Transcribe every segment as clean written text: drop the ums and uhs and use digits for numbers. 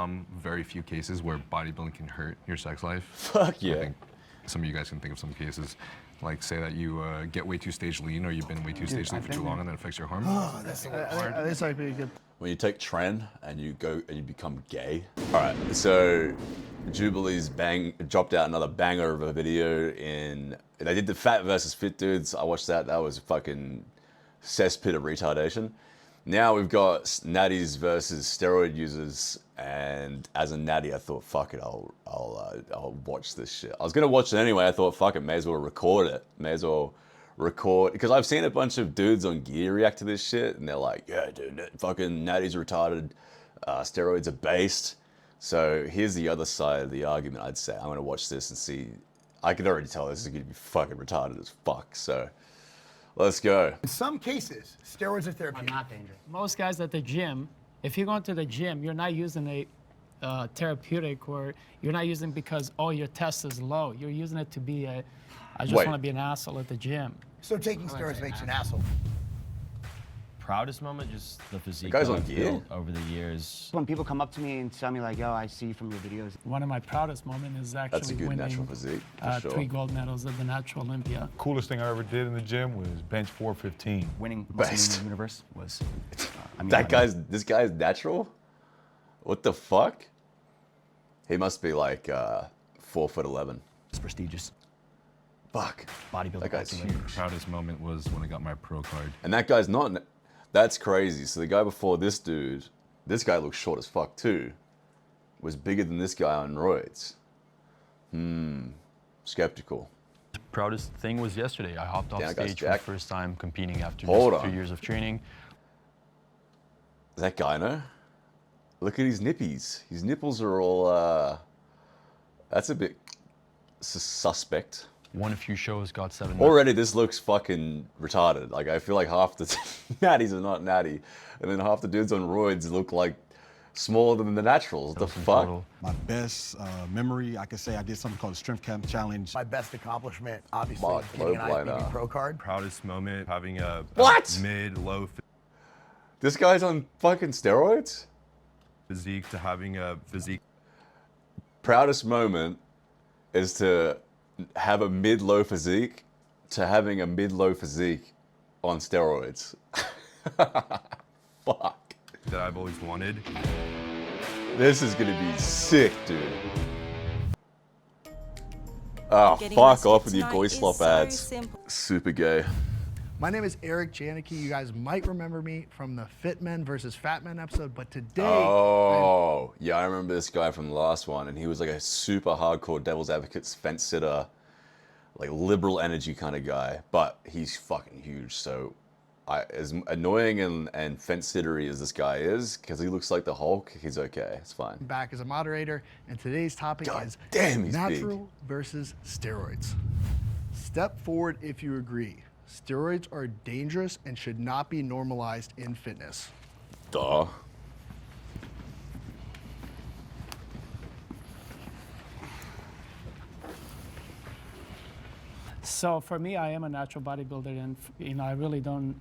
very few cases where bodybuilding can hurt your sex life. Fuck yeah. I think some of you guys can think of some cases. Like say that you get way too stage lean or you've been way too stage lean for too long and that affects your hormones. Oh, that's the word. This might be good. When you take tren and you go and you become gay. All right, so Jubilee's dropped out another banger of a video they did the fat versus fit dudes. I watched that. That was a fucking cesspit of retardation. Now we've got natties versus steroid users, and as a natty, I thought, fuck it, I'll watch this shit. I was gonna watch it anyway. I thought, fuck it, may as well record it. May as well record, because I've seen a bunch of dudes on gear react to this shit, and they're like, yeah, dude, fucking natty's retarded, steroids are based. So here's the other side of the argument. I'd say I'm gonna watch this and see. I can already tell this is gonna be fucking retarded as fuck. So. Let's go. In some cases, steroids are therapeutic. Not dangerous. Most guys at the gym, if you're going to the gym, you're not using a therapeutic, or you're not using because your test is low. You're using it to be I just want to be an asshole at the gym. So taking steroids makes you an asshole. Proudest moment, just the physique The guy's that on I've gear. built over the years. When people come up to me and tell me like, yo, I see from your videos. One of my proudest moments is actually That's a good winning natural physique, for sure. 3 gold medals at the Natural Olympia. Coolest thing I ever did in the gym was bench 415. Winning Best. most in the universe was. This guy's natural? What the fuck? He must be like 4'11". It's prestigious. Fuck. Bodybuilding. That guy's huge. Proudest moment was when I got my pro card. And that guy's not. That's crazy. So the guy before this dude, this guy looks short as fuck too, was bigger than this guy on roids. Skeptical. Proudest thing was yesterday. I hopped off Damn, that guy's stage for the jacked. first time competing after Hold just on. 2 years of training. Is that guy no? Look at his nippies. His nipples are all. That's a bit suspect. Won a few shows, got 7. Already, this looks fucking retarded. Like, I feel like half the natties are not natty, and then half the dudes on roids look like smaller than the naturals. What the fuck? Total. My best memory, I could say I did something called the Strength Camp Challenge. My best accomplishment, obviously, Mark, getting an low blind, IFBB pro card. Proudest moment, having a What? mid-low This guy's on fucking steroids? physique to having a physique. Proudest moment is to have a mid-low physique to having a mid-low physique on steroids. Fuck. That I've always wanted. This is gonna be sick, dude. Oh, fuck off with your goy slop ads. Super gay. My name is Eric Janicki. You guys might remember me from the Fit Men versus Fat Men episode, but today, Oh, yeah, I remember this guy from the last one, and he was like a super hardcore devil's advocate, fence sitter, like liberal energy kind of guy, but he's fucking huge. So, as annoying and fence sittery as this guy is, because he looks like the Hulk, he's okay. It's fine. I'm back as a moderator, and today's topic God is damn, he's natural versus steroids. Step forward if you agree. Steroids are dangerous and should not be normalized in fitness. Duh. So for me, I am a natural bodybuilder, and I really don't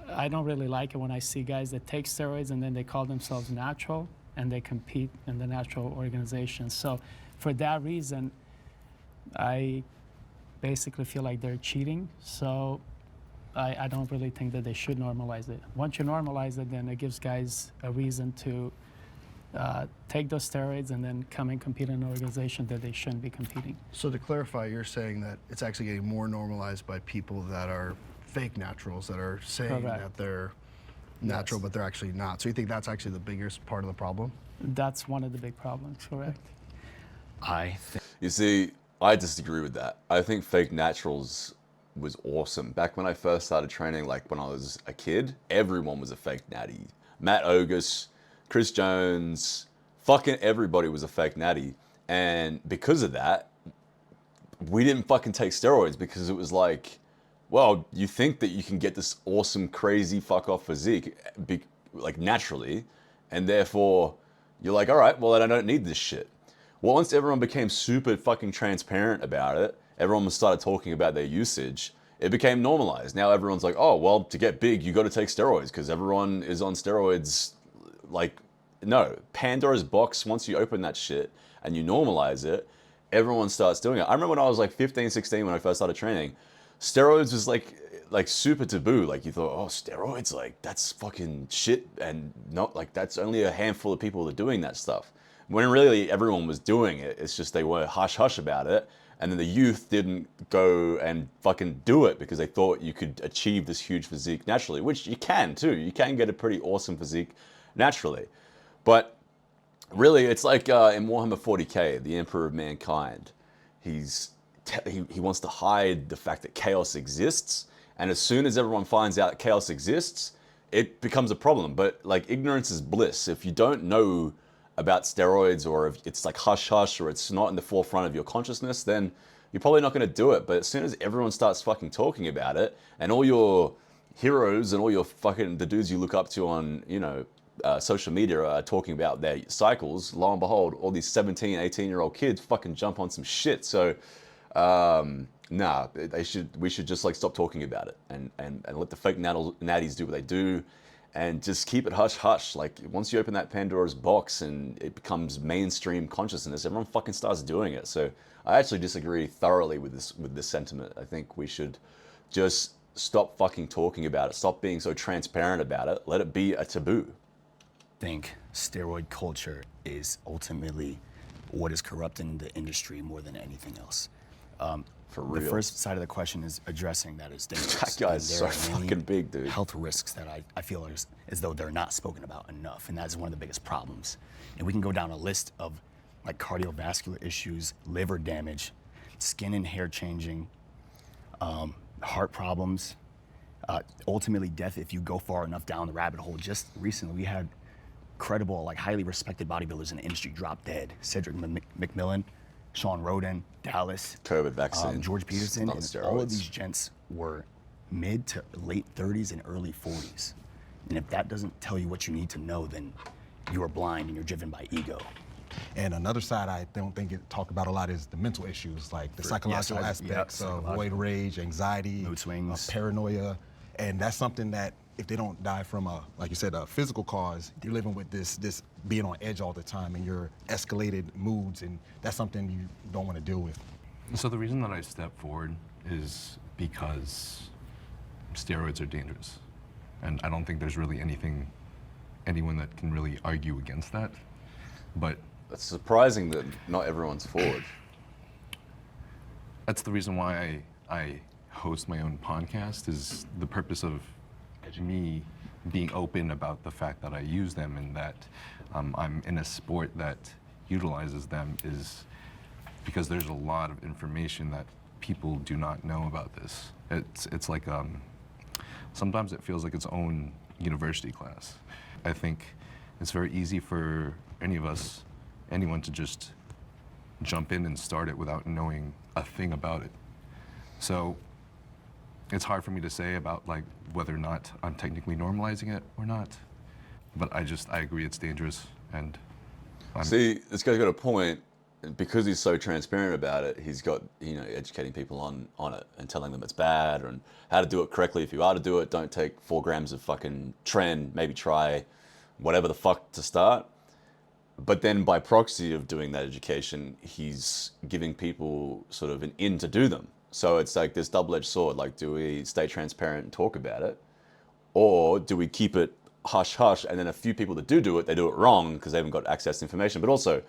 really like it when I see guys that take steroids and then they call themselves natural and they compete in the natural organization. So for that reason, I basically feel like they're cheating. So I don't really think that they should normalize it. Once you normalize it, then it gives guys a reason to take those steroids and then come and compete in an organization that they shouldn't be competing. So to clarify, you're saying that it's actually getting more normalized by people that are fake naturals, that are saying Correct. that they're natural, but they're actually not. So you think that's actually the biggest part of the problem? That's one of the big problems, correct? You see, I disagree with that. I think fake naturals was awesome. Back when I first started training, like when I was a kid, everyone was a fake natty. Matt Ogus, Chris Jones, fucking everybody was a fake natty. And because of that, we didn't fucking take steroids because it was like, well, you think that you can get this awesome, crazy, fuck off physique, like naturally, and therefore you're like, all right, well, then I don't need this shit. Well, once everyone became super fucking transparent about it, everyone started talking about their usage, it became normalized. Now everyone's like, oh, well, to get big, you got to take steroids because everyone is on steroids like no, Pandora's box, once you open that shit and you normalize it, everyone starts doing it. I remember when I was like 15, 16, when I first started training, steroids was like super taboo. Like you thought, oh, steroids, like that's fucking shit, and not like that's only a handful of people that are doing that stuff. When really everyone was doing it, it's just they were hush hush about it, and then the youth didn't go and fucking do it because they thought you could achieve this huge physique naturally, which you can too. You can get a pretty awesome physique naturally, but really it's like in Warhammer 40k, the Emperor of Mankind, he wants to hide the fact that chaos exists, and as soon as everyone finds out that chaos exists, it becomes a problem. But like ignorance is bliss. If you don't know about steroids, or if it's like hush hush, or it's not in the forefront of your consciousness, then you're probably not going to do it. But as soon as everyone starts fucking talking about it, and all your heroes and all your fucking the dudes you look up to on social media are talking about their cycles, lo and behold, all these 17, 18-year-old kids fucking jump on some shit. So nah, we should just like stop talking about it and let the fake natties do what they do, and just keep it hush hush. Like once you open that Pandora's box and it becomes mainstream consciousness, everyone fucking starts doing it. So I actually disagree thoroughly with this sentiment. I think we should just stop fucking talking about it. Stop being so transparent about it. Let it be a taboo. I think steroid culture is ultimately what is corrupting the industry more than anything else. For real. The first side of the question is addressing that is dangerous. That guy's And there so are many fucking big, dude. Health risks that I feel are as though they're not spoken about enough, and that is one of the biggest problems. And we can go down a list of like cardiovascular issues, liver damage, skin and hair changing, heart problems, ultimately death if you go far enough down the rabbit hole. Just recently, we had credible, like highly respected bodybuilders in the industry drop dead. Cedric McMillan, Sean Roden, Dallas, COVID vaccine, George Peterson, not and steroids. all of these gents were mid to late 30s and early 40s. And if that doesn't tell you what you need to know, then you are blind and you're driven by ego. And another side I don't think it talked about a lot is the mental issues, like the psychological yes, aspects of psychological. void rage, anxiety, Mood swings. paranoia. And that's something that if they don't die from like you said, a physical cause, you're living with this being on edge all the time and your escalated moods, and that's something you don't want to deal with. So the reason that I step forward is because steroids are dangerous. And I don't think there's really anyone that can really argue against that. But It's surprising that not everyone's forward. that's the reason why I host my own podcast, is the purpose of me being open about the fact that I use them, and that I'm in a sport that utilizes them, is because there's a lot of information that people do not know about this. It's like sometimes it feels like its own university class. I think it's very easy for anyone to just jump in and start it without knowing a thing about it. So it's hard for me to say about like whether or not I'm technically normalizing it or not. But I agree it's dangerous, and See, this guy's got a point, and because he's so transparent about it, he's got, educating people on it and telling them it's bad and how to do it correctly. If you are to do it, don't take 4 grams of fucking Tren, maybe try whatever the fuck to start. But then by proxy of doing that education, he's giving people sort of an in to do them. So it's like this double-edged sword. Like, do we stay transparent and talk about it? Or do we keep it hush-hush, and then a few people that do it, they do it wrong because they haven't got access to information. But also,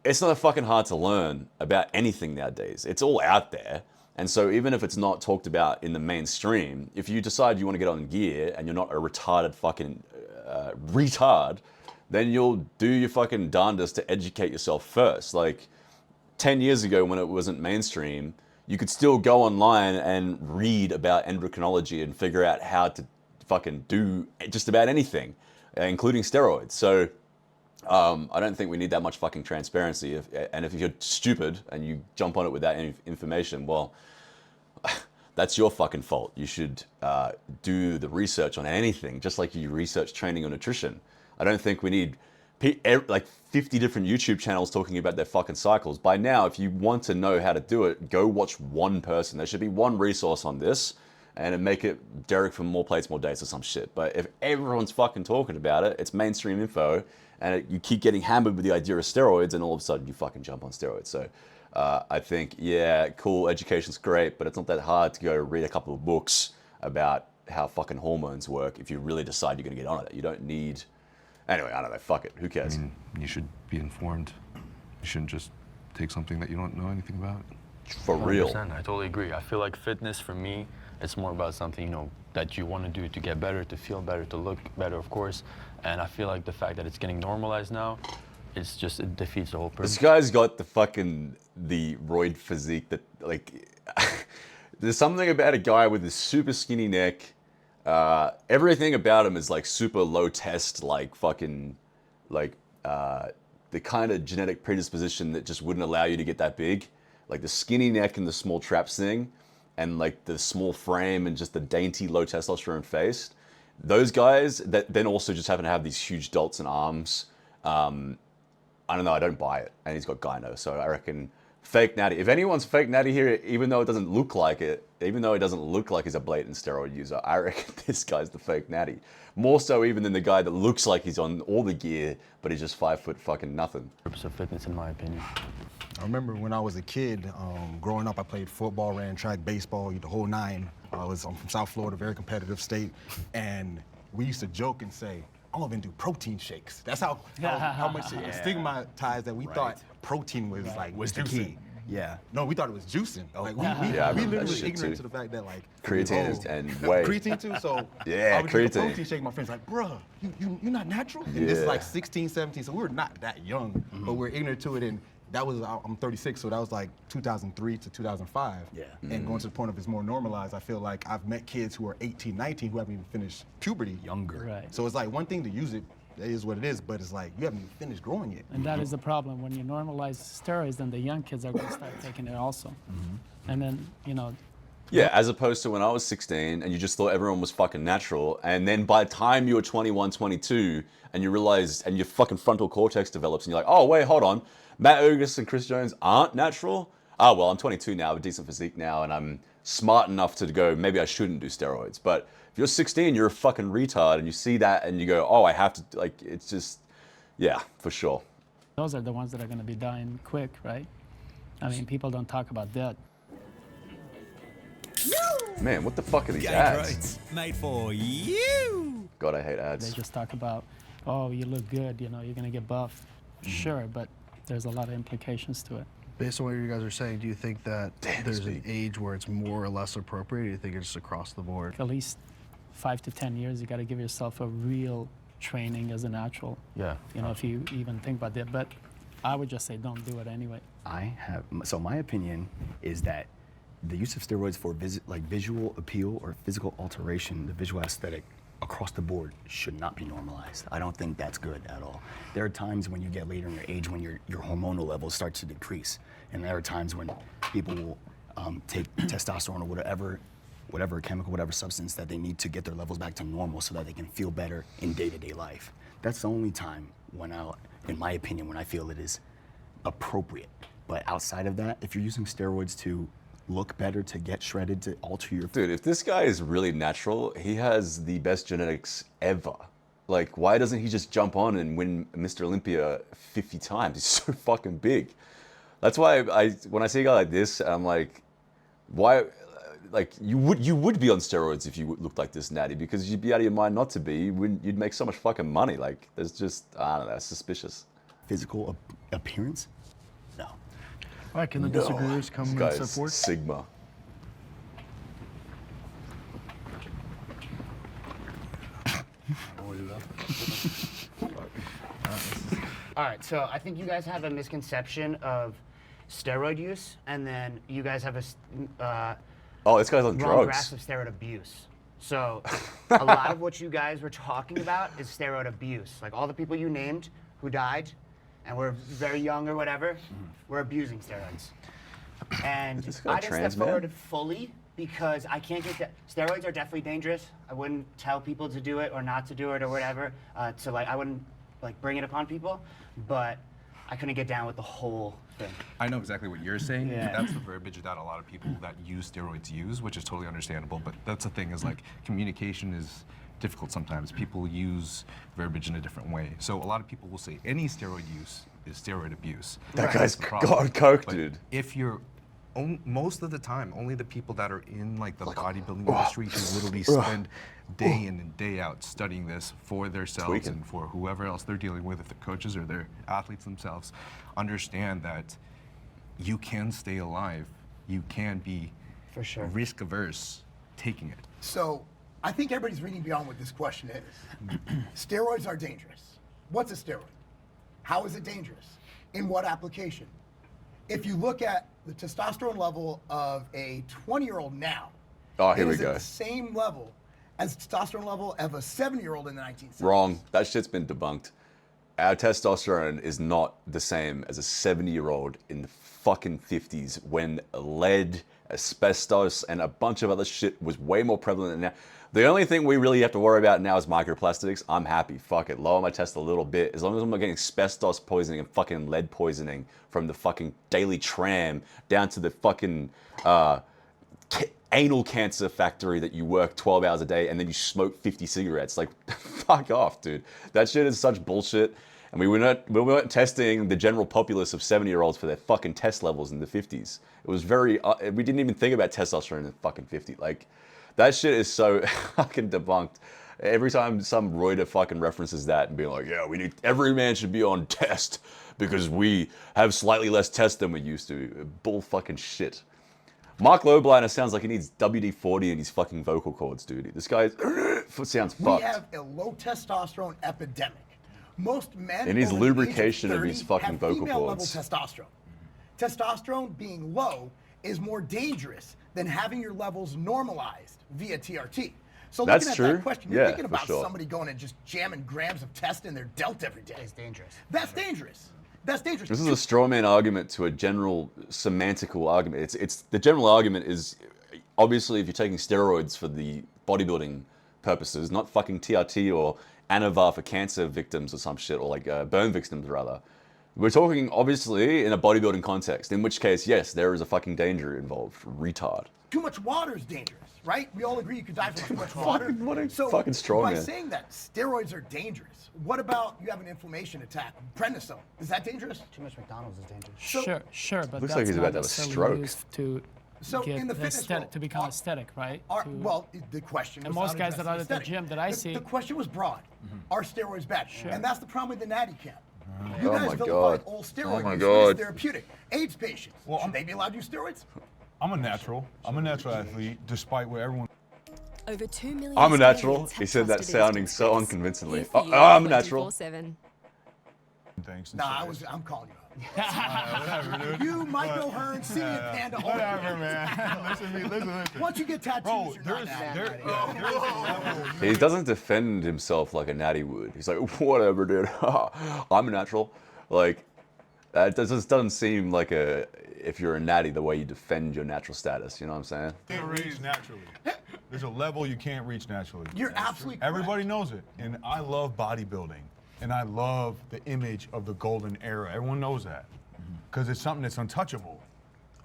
it's not fucking hard to learn about anything nowadays. It's all out there. And so even if it's not talked about in the mainstream, if you decide you want to get on gear and you're not a retarded fucking retard, then you'll do your fucking darndest to educate yourself first. Like 10 years ago when it wasn't mainstream, you could still go online and read about endocrinology and figure out how to fucking do just about anything, including steroids. So I don't think we need that much fucking transparency. And if you're stupid and you jump on it without any information, well, that's your fucking fault. You should do the research on anything, just like you research training or nutrition. I don't think we need like 50 different YouTube channels talking about their fucking cycles. By now, if you want to know how to do it, go watch one person. There should be one resource on this, and make it Derek for more plates, more dates or some shit. But if everyone's fucking talking about it, it's mainstream info, and you keep getting hammered with the idea of steroids, and all of a sudden you fucking jump on steroids. So I think, yeah, cool, education's great, but it's not that hard to go read a couple of books about how fucking hormones work if you really decide you're gonna get on it. You don't need, anyway, I don't know, fuck it, who cares? I mean, you should be informed. You shouldn't just take something that you don't know anything about. For real. 100%, I totally agree. I feel like fitness for me, it's more about something, you know, that you want to do to get better, to feel better, to look better, of course. And I feel like the fact that it's getting normalized now, it's just, it defeats the whole purpose. This guy's got the roid physique that, like, there's something about a guy with a super skinny neck. Everything about him is like super low test, like fucking, like, the kind of genetic predisposition that just wouldn't allow you to get that big. Like the skinny neck and the small traps thing, and like the small frame and just the dainty low testosterone face. Those guys that then also just happen to have these huge delts and arms. I don't know, I don't buy it. And he's got gyno, so I reckon fake natty. If anyone's fake natty here, even though it doesn't look like it, even though it doesn't look like he's a blatant steroid user, I reckon this guy's the fake natty. More so even than the guy that looks like he's on all the gear, but he's just 5 foot fucking nothing. Purpose of fitness, in my opinion. I remember when I was a kid, growing up, I played football, ran track, baseball, the whole nine. I'm from South Florida, very competitive state, and we used to joke and say, I'm gonna even do protein shakes. That's how much it was stigmatized that we thought protein was the key. Yeah. No, we thought it was juicing. Like we Yeah, I remember literally that shit ignorant too. to the fact that like Creatine is, and whey. creatine too. So Yeah, I would drink a creatine. protein shake. My friends like, bruh, you're not natural. And this is Yeah. like 16, 17. So we were not that young, but we're ignorant to it. And that was I'm 36, so that was like 2003 to 2005. Yeah. And going to the point of it's more normalized. I feel like I've met kids who are 18, 19 who haven't even finished puberty. Younger. Right. So it's like one thing to use it. It is what it is, but it's like you haven't even finished growing yet. And that is the problem. When you normalize steroids, then the young kids are going to start taking it also. And then, you know, Yeah, as opposed to when I was 16 and you just thought everyone was fucking natural, and then by the time you were 21, 22, and you realize, and your fucking frontal cortex develops, and you're like, oh, wait, hold on. Matt Ogus and Chris Jones aren't natural? Oh, well, I'm 22 now, with decent physique now, and I'm smart enough to go, maybe I shouldn't do steroids. But if you're 16, you're a fucking retard, and you see that, and you go, oh, I have to, like, it's just, yeah, for sure. those are the ones that are going to be dying quick, right? I mean, people don't talk about that. Man, what the fuck are these Gay ads? Groats, made for you. God, I hate They ads. just talk about, oh, you look good, you know, you're going to get buff. Sure, but there's a lot of implications to it. Based on what you guys are saying, do you think that there's an age where it's more or less appropriate, or do you think it's across the board? At least 5 to 10 years, you got to give yourself a real training as a natural. Yeah. You know, if you even think about that. But I would just say don't do it anyway. So my opinion is that the use of steroids for visual appeal or physical alteration, the visual aesthetic across the board should not be normalized. I don't think that's good at all. There are times when you get later in your age when your hormonal levels start to decrease. And there are times when people will take testosterone or whatever chemical, whatever substance that they need to get their levels back to normal so that they can feel better in day-to-day life. That's the only time when in my opinion, when I feel it is appropriate. But outside of that, if you're using steroids to look better, to get shredded, to alter your... Dude, if this guy is really natural, he has the best genetics ever. Like, why doesn't he just jump on and win Mr. Olympia 50 times? He's so fucking big. That's why when I see a guy like this, I'm like, why? Like, you would be on steroids if you looked like this, Natty, because you'd be out of your mind not to be. You'd make so much fucking money. Like, there's just, I don't know, it's suspicious. Physical appearance? No. All right, can the disagreeers come This and guy step is forward? Sigma. All right, so I think you guys have a misconception of steroid use, and then you guys have a Oh, this guy's on wrong drugs. grasp of steroid abuse. So a lot of what you guys were talking about is steroid abuse. Like all the people you named who died and were very young or whatever, were abusing steroids. And this guy I didn't step trans man? forward fully because I can't get that. Steroids are definitely dangerous. I wouldn't tell people to do it or not to do it or whatever. I wouldn't like bring it upon people. But I couldn't get down with the whole thing. I know exactly what you're saying. Yeah. That's the verbiage that a lot of people that use steroids use, which is totally understandable. But that's the thing is like communication is difficult sometimes. People use verbiage in a different way. So a lot of people will say any steroid use is steroid abuse. That That's guy's the problem. got coke, But dude. if you're most of the time, only the people that are in like the bodybuilding industry who literally spend day in and day out studying this for themselves Tweaking. and for whoever else they're dealing with, if they're coaches or they're athletes themselves, understand that you can stay alive. You can be For sure. risk averse taking it. So I think everybody's reading beyond what this question is. Steroids are dangerous. What's a steroid? How is it dangerous? In what application? If you look at the testosterone level of a 20-year-old now, Oh, here it we is go. at the same level as testosterone level of a 7-year-old in the 1970s. Wrong. That shit's been debunked. Our testosterone is not the same as a 70-year-old in the fucking 50s when lead, asbestos, and a bunch of other shit was way more prevalent than now. The only thing we really have to worry about now is microplastics. I'm happy. Fuck it. Lower my test a little bit. As long as I'm not getting asbestos poisoning and fucking lead poisoning from the fucking daily tram down to the fucking anal cancer factory that you work 12 hours a day and then you smoke 50 cigarettes. Like, fuck off, dude. That shit is such bullshit. And we weren't testing the general populace of 70-year-olds for their fucking test levels in the 50s. It was very, we didn't even think about testosterone in the fucking 50s. Like, that shit is so fucking debunked. Every time some roider fucking references that and being like, yeah, every man should be on test because we have slightly less test than we used to. Bull fucking shit. Mark Lobliner sounds like he needs WD-40 in his fucking vocal cords, dude. This guy sounds We fucked. have a low testosterone epidemic. Most men It needs over the age of lubrication of 30 his fucking have vocal female cords. level testosterone. Testosterone being low is more dangerous than having your levels normalized via TRT. So That's looking at true. that question, you're Yeah, thinking for about sure. somebody going and just jamming grams of test in their delt every day. It's dangerous. That's dangerous. That's dangerous. This is a straw man argument to a general semantical argument. It's the general argument is obviously if you're taking steroids for the bodybuilding purposes, not fucking TRT or Anavar for cancer victims or some shit, or like burn victims rather. We're talking obviously in a bodybuilding context, in which case, yes, there is a fucking danger involved. Retard. Too much water is dangerous, right? We all agree you could die from too much water. What a So fucking straw by man. saying that steroids are dangerous, what about you have an inflammation attack? Prednisone, is that dangerous? Too much McDonald's is dangerous. Sure, but Looks that's like he's not about to have a necessarily stroke. used to So get in the fitness aesthetic, world, to become aesthetic, right? Well, the question And was most not guys that are addressing at the gym that I see- The question was broad. Are steroids bad? Sure. And that's the problem with the natty camp. You Oh guys my vilify God. all Oh steroid my use God. when it's therapeutic. AIDS patients, Well, should they be allowed to use steroids? I'm a natural athlete, despite what everyone. Over 2 million I'm a natural. Australians have He said that trusted sounding instant so fix. unconvincingly. Here for you I'm a natural. 24/7. Thanks. Nah, I'm calling you out. Whatever, dude. You, Michael Hearn, Senior Panda, all Whatever, man. Listen. Once you get tattoos, Bro, you're not there's natty. a level. He doesn't defend himself like a natty would. He's like, whatever, dude. I'm a natural. Like, that just doesn't seem like if you're a natty, the way you defend your natural status. You know what I'm saying? You can't reach naturally. There's a level you can't reach naturally. You're absolutely correct. Everybody knows it. And I love bodybuilding. And I love the image of the golden era. Everyone knows that. Because it's something that's untouchable.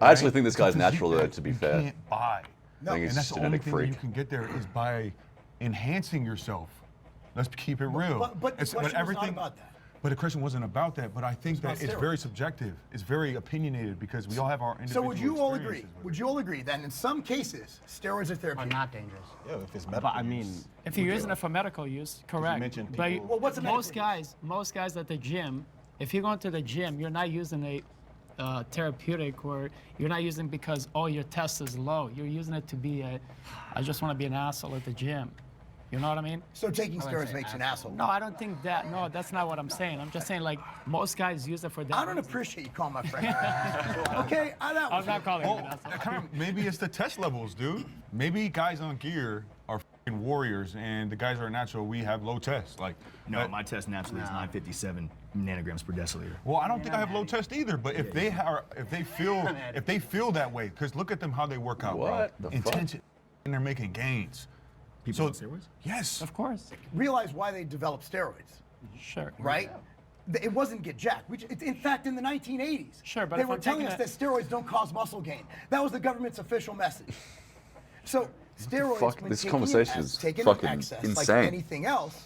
I actually right? think this It's a guy's physique natural, though, that to be you fair. can't buy. I think And he's that's just the a only genetic thing freak. that you can get there is by enhancing yourself. Let's keep it real. But the question was not about that. But the question wasn't about that. But I think about that it's steroids. very subjective. It's very opinionated because we all have our So individual would you all agree? experiences with Would you all agree that in some cases, steroids are Are therapeutic? not dangerous. Yeah, if it's medical. But I mean, use. If you're using it for medical use, correct. mentioned But people- Well, what's a most medical guys at the gym, if you're going to the gym, you're not using a therapeutic, or you're not using because your test is low. You're using it to be I just want to be an asshole at the gym. You know what I mean? So taking steroids makes you an asshole. No, I don't think that. No, that's not what I'm saying. I'm just saying like most guys use it for that. I don't reason. appreciate you calling my friend. Okay, that I'm was not calling Oh, you an asshole. that kind of, maybe it's the test levels, dude. Maybe guys on gear are fucking warriors, and the guys that are natural, we have low tests. Like, No, my test naturally is 957 nanograms per deciliter. well, I don't think I have low test either. But if they feel that way, because look at them how they work out, What bro. the fuck? Intention, and they're making gains. People So- on steroids? Yes. Of course. realize why they develop steroids, Sure. right? It wasn't get jacked. In fact, in the 1980s, Sure, but they if were I'm telling taking us that steroids don't cause muscle gain. That was the government's official message. So steroids, Fuck, when this taken conversation in is taken in fucking excess, insane. like anything else,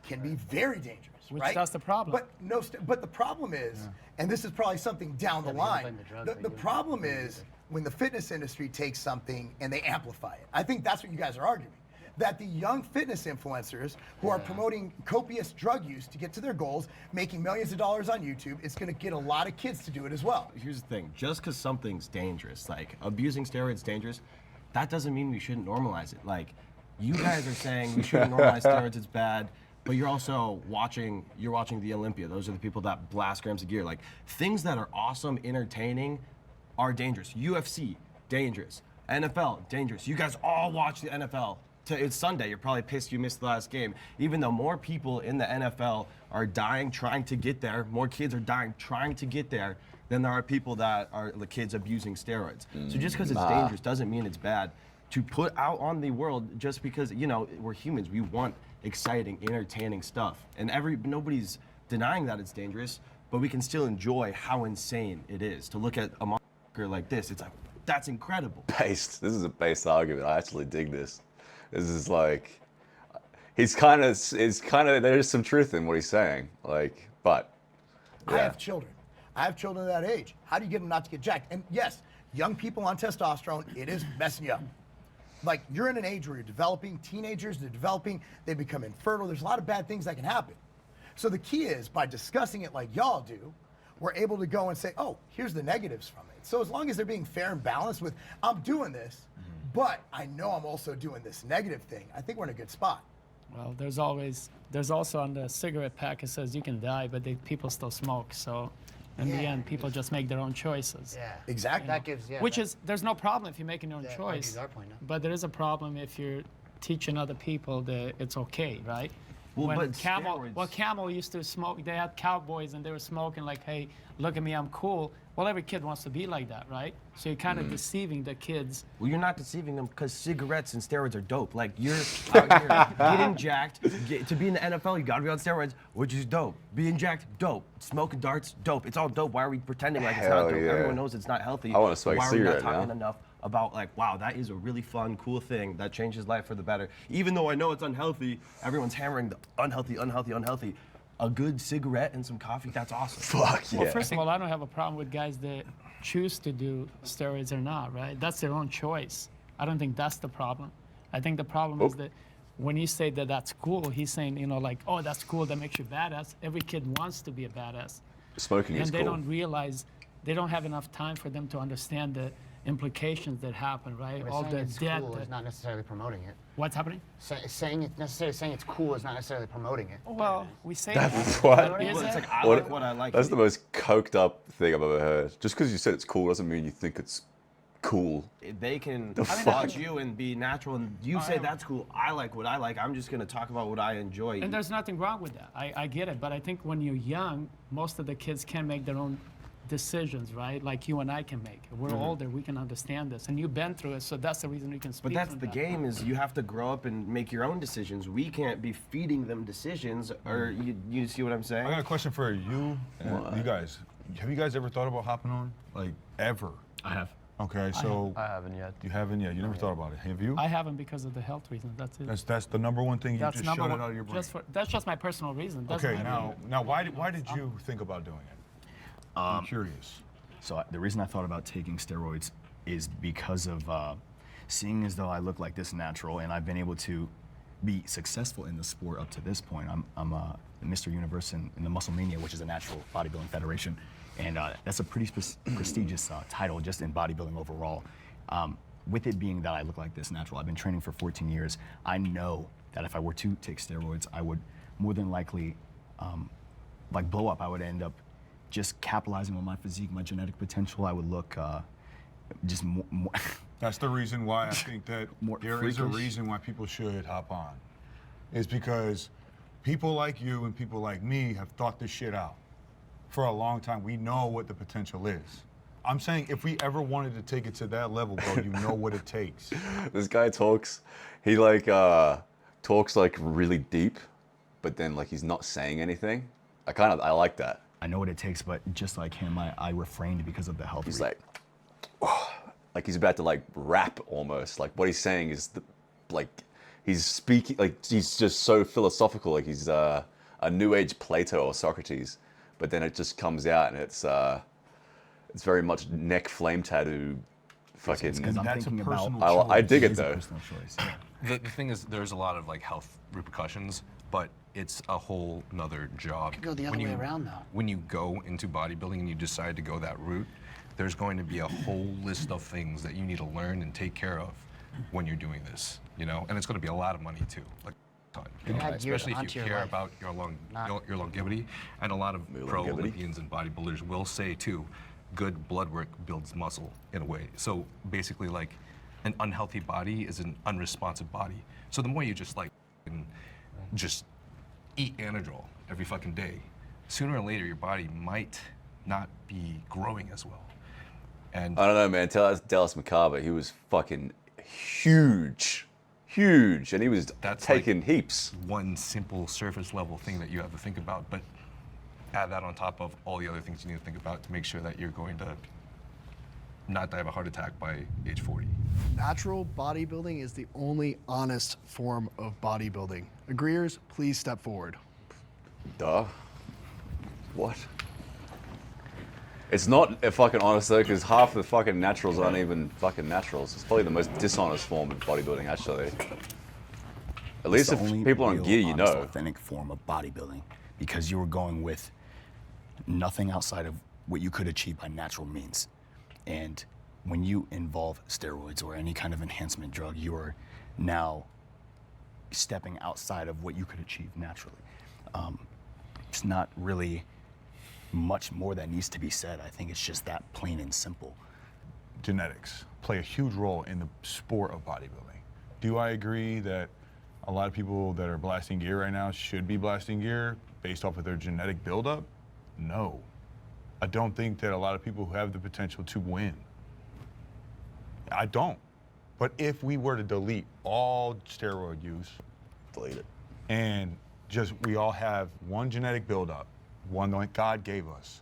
can be very dangerous. Which right? that's the problem. But but the problem is, and this is probably something down the but you don't line. blame the drug, The but you problem is when the fitness industry takes something and they amplify it. I think that's what you guys are arguing. That the young fitness influencers who are promoting copious drug use to get to their goals, making millions of dollars on YouTube, it's going to get a lot of kids to do it as well. Here's the thing, just because something's dangerous, like abusing steroids dangerous, that doesn't mean we shouldn't normalize it. Like, you guys are saying we shouldn't normalize steroids, it's bad, but you're also watching the Olympia. Those are the people that blast grams of gear. Like, things that are awesome, entertaining, are dangerous. UFC, dangerous. NFL, dangerous. You guys all watch the NFL. It's Sunday, you're probably pissed you missed the last game. Even though more people in the NFL are dying trying to get there, more kids are dying trying to get there than there are people that are the kids abusing steroids. So just because it's dangerous doesn't mean it's bad. To put out on the world just because, you know, we're humans, we want exciting, entertaining stuff. And nobody's denying that it's dangerous, but we can still enjoy how insane it is. To look at a motherfucker like this, it's like, that's incredible. Based. This is a based argument. I actually dig this. This is like, it's kind of, there's some truth in what he's saying. Like, but, yeah. I have children. I have children at that age. How do you get them not to get jacked? And yes, young people on testosterone, it is messing you up. Like, you're in an age where you're developing, teenagers, they're developing, they become infertile. There's a lot of bad things that can happen. So the key is, by discussing it like y'all do, we're able to go and say, oh, here's the negatives from it. So as long as they're being fair and balanced with, I'm doing this, but I know I'm also doing this negative thing, I think we're in a good spot. Well, there's also on the cigarette pack, it says you can die, but people still smoke. So in the end, people just make their own choices. Yeah. Exactly. That gives, Which is, there's no problem if you're making your own that choice. argues our point, no? But there is a problem if you're teaching other people that it's okay, right? Well, When but Camel used to smoke, they had cowboys and they were smoking like, hey, look at me, I'm cool. Well, every kid wants to be like that, right? So you're kind of deceiving the kids. Well, you're not deceiving them because cigarettes and steroids are dope. Like, you're out here getting jacked. To be in the NFL, you gotta be on steroids, which is dope. Being jacked, dope. Smoking darts, dope. It's all dope. Why are we pretending like it's not Hell dope? yeah. Everyone knows it's not healthy. I wanna smoke a Why are we cigarette not talking now. enough about, like, wow, that is a really fun, cool thing that changes life for the better. Even though I know it's unhealthy, everyone's hammering the unhealthy, unhealthy, unhealthy. A good cigarette and some coffee, that's awesome. Fuck yeah. Well, first of all, I don't have a problem with guys that choose to do steroids or not, right? That's their own choice. I don't think that's the problem. I think the problem is that when you say that that's cool, he's saying, you know, like, oh, that's cool, that makes you badass. Every kid wants to be a badass. Smoking is And they cool. don't realize, they don't have enough time for them to understand the implications that happen, right? But All saying the it's debt. cool is not necessarily promoting it. What's happening? Saying it's cool is not necessarily promoting it. Well, we say That's that. what? Is Well, it's it? like, I What- like what I like. That's the most coked up thing I've ever heard. Just because you said it's cool doesn't mean you think it's cool. They can fuck? watch you and be natural, and you say that's cool. I like what I like. I'm just gonna talk about what I enjoy. And there's nothing wrong with that. I get it. But I think when you're young, most of the kids can make their own decisions, right? Like you and I can make. We're older, we can understand this. And you've been through it, so that's the reason we can speak. But that's from the that. game, is you have to grow up and make your own decisions. We can't be feeding them decisions, or you see what I'm saying? I got a question for you and you guys. Have you guys ever thought about hopping on? Like, ever? I have. Okay, so I haven't yet. you haven't yet. You never thought about it. Have you? I haven't because of the health reasons. That's it. That's the number one thing you That's just number shut one. it out of your brain. That's just my personal reason. Doesn't Okay, matter. now why did you think about doing it? I'm curious. So the reason I thought about taking steroids is because of seeing as though I look like this natural, and I've been able to be successful in the sport up to this point. I'm Mr. Universe in the Muscle Mania, which is a natural bodybuilding federation, and that's a pretty prestigious title just in bodybuilding overall. With it being that I look like this natural, I've been training for 14 years. I know that if I were to take steroids, I would more than likely like blow up. I would end up just capitalizing on my physique, my genetic potential. I would look just more That's the reason why I think that More there is a freakish. reason why people should hop on. Is because people like you and people like me have thought this shit out for a long time. We know what the potential is. I'm saying if we ever wanted to take it to that level, bro, you know what it takes. This guy talks, he like talks like really deep, but then like he's not saying anything. I like that. I know what it takes, but just like him, I refrained because of the health. He's like he's about to like rap almost. Like what he's saying is like he's speaking, like he's just so philosophical. Like he's a new age Plato or Socrates, but then it just comes out and it's very much neck flame tattoo. Fucking. Because I'm That's a thinking personal about. I dig it is a though. personal choice, yeah. The thing is, there's a lot of like health repercussions, but it's a whole nother job. Could go the other way around, though. When you go into bodybuilding and you decide to go that route, there's going to be a whole list of things that you need to learn and take care of when you're doing this, you know? And it's going to be a lot of money too, like a ton, you know? Add years Especially if onto you your care life. about your longevity. And a lot of pro longevity. Olympians and bodybuilders will say too, good blood work builds muscle in a way. So basically, like, an unhealthy body is an unresponsive body. So the more you just like just eat Anadrol every fucking day, sooner or later your body might not be growing as well. And I don't know, man. Tell us Dallas Macabre, he was fucking huge, and he was taking like heaps. one simple surface level thing that you have to think about, but add that on top of all the other things you need to think about to make sure that you're going to not die of a heart attack by age 40. Natural bodybuilding is the only honest form of bodybuilding. Agreeers, please step forward. Duh. What? It's not a fucking honest though, because half the fucking naturals aren't even fucking naturals. It's probably the most dishonest form of bodybuilding, actually. At least It's if the only people on real, gear, you honest, know. authentic form of bodybuilding, because you were going with nothing outside of what you could achieve by natural means. And when you involve steroids or any kind of enhancement drug, you are now stepping outside of what you could achieve naturally. It's not really much more that needs to be said. I think it's just that plain and simple. Genetics play a huge role in the sport of bodybuilding. Do I agree that a lot of people that are blasting gear right now should be blasting gear based off of their genetic buildup? No. I don't think that a lot of people who have the potential to win. I don't. But if we were to delete all steroid use, Delete it. and just we all have one genetic buildup, one that God gave us,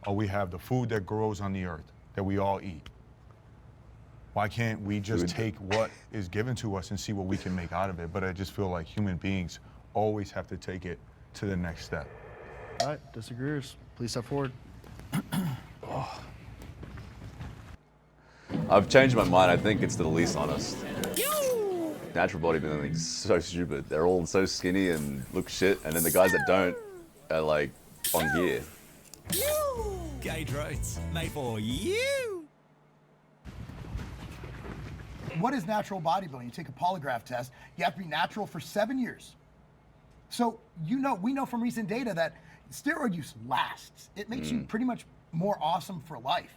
or we have the food that grows on the earth that we all eat. Why can't we just take what is given to us and see what we can make out of it? But I just feel like human beings always have to take it to the next step. All right, disagreeers, please step forward. I've changed my mind. I think it's the least honest. Natural bodybuilding is so stupid. They're all so skinny and look shit, and then the guys that don't are like on gear. Gage Roads, made for you. What is natural bodybuilding? You take a polygraph test. You have to be natural for 7 years. So we know from recent data that steroid use lasts. It makes you pretty much more awesome for life.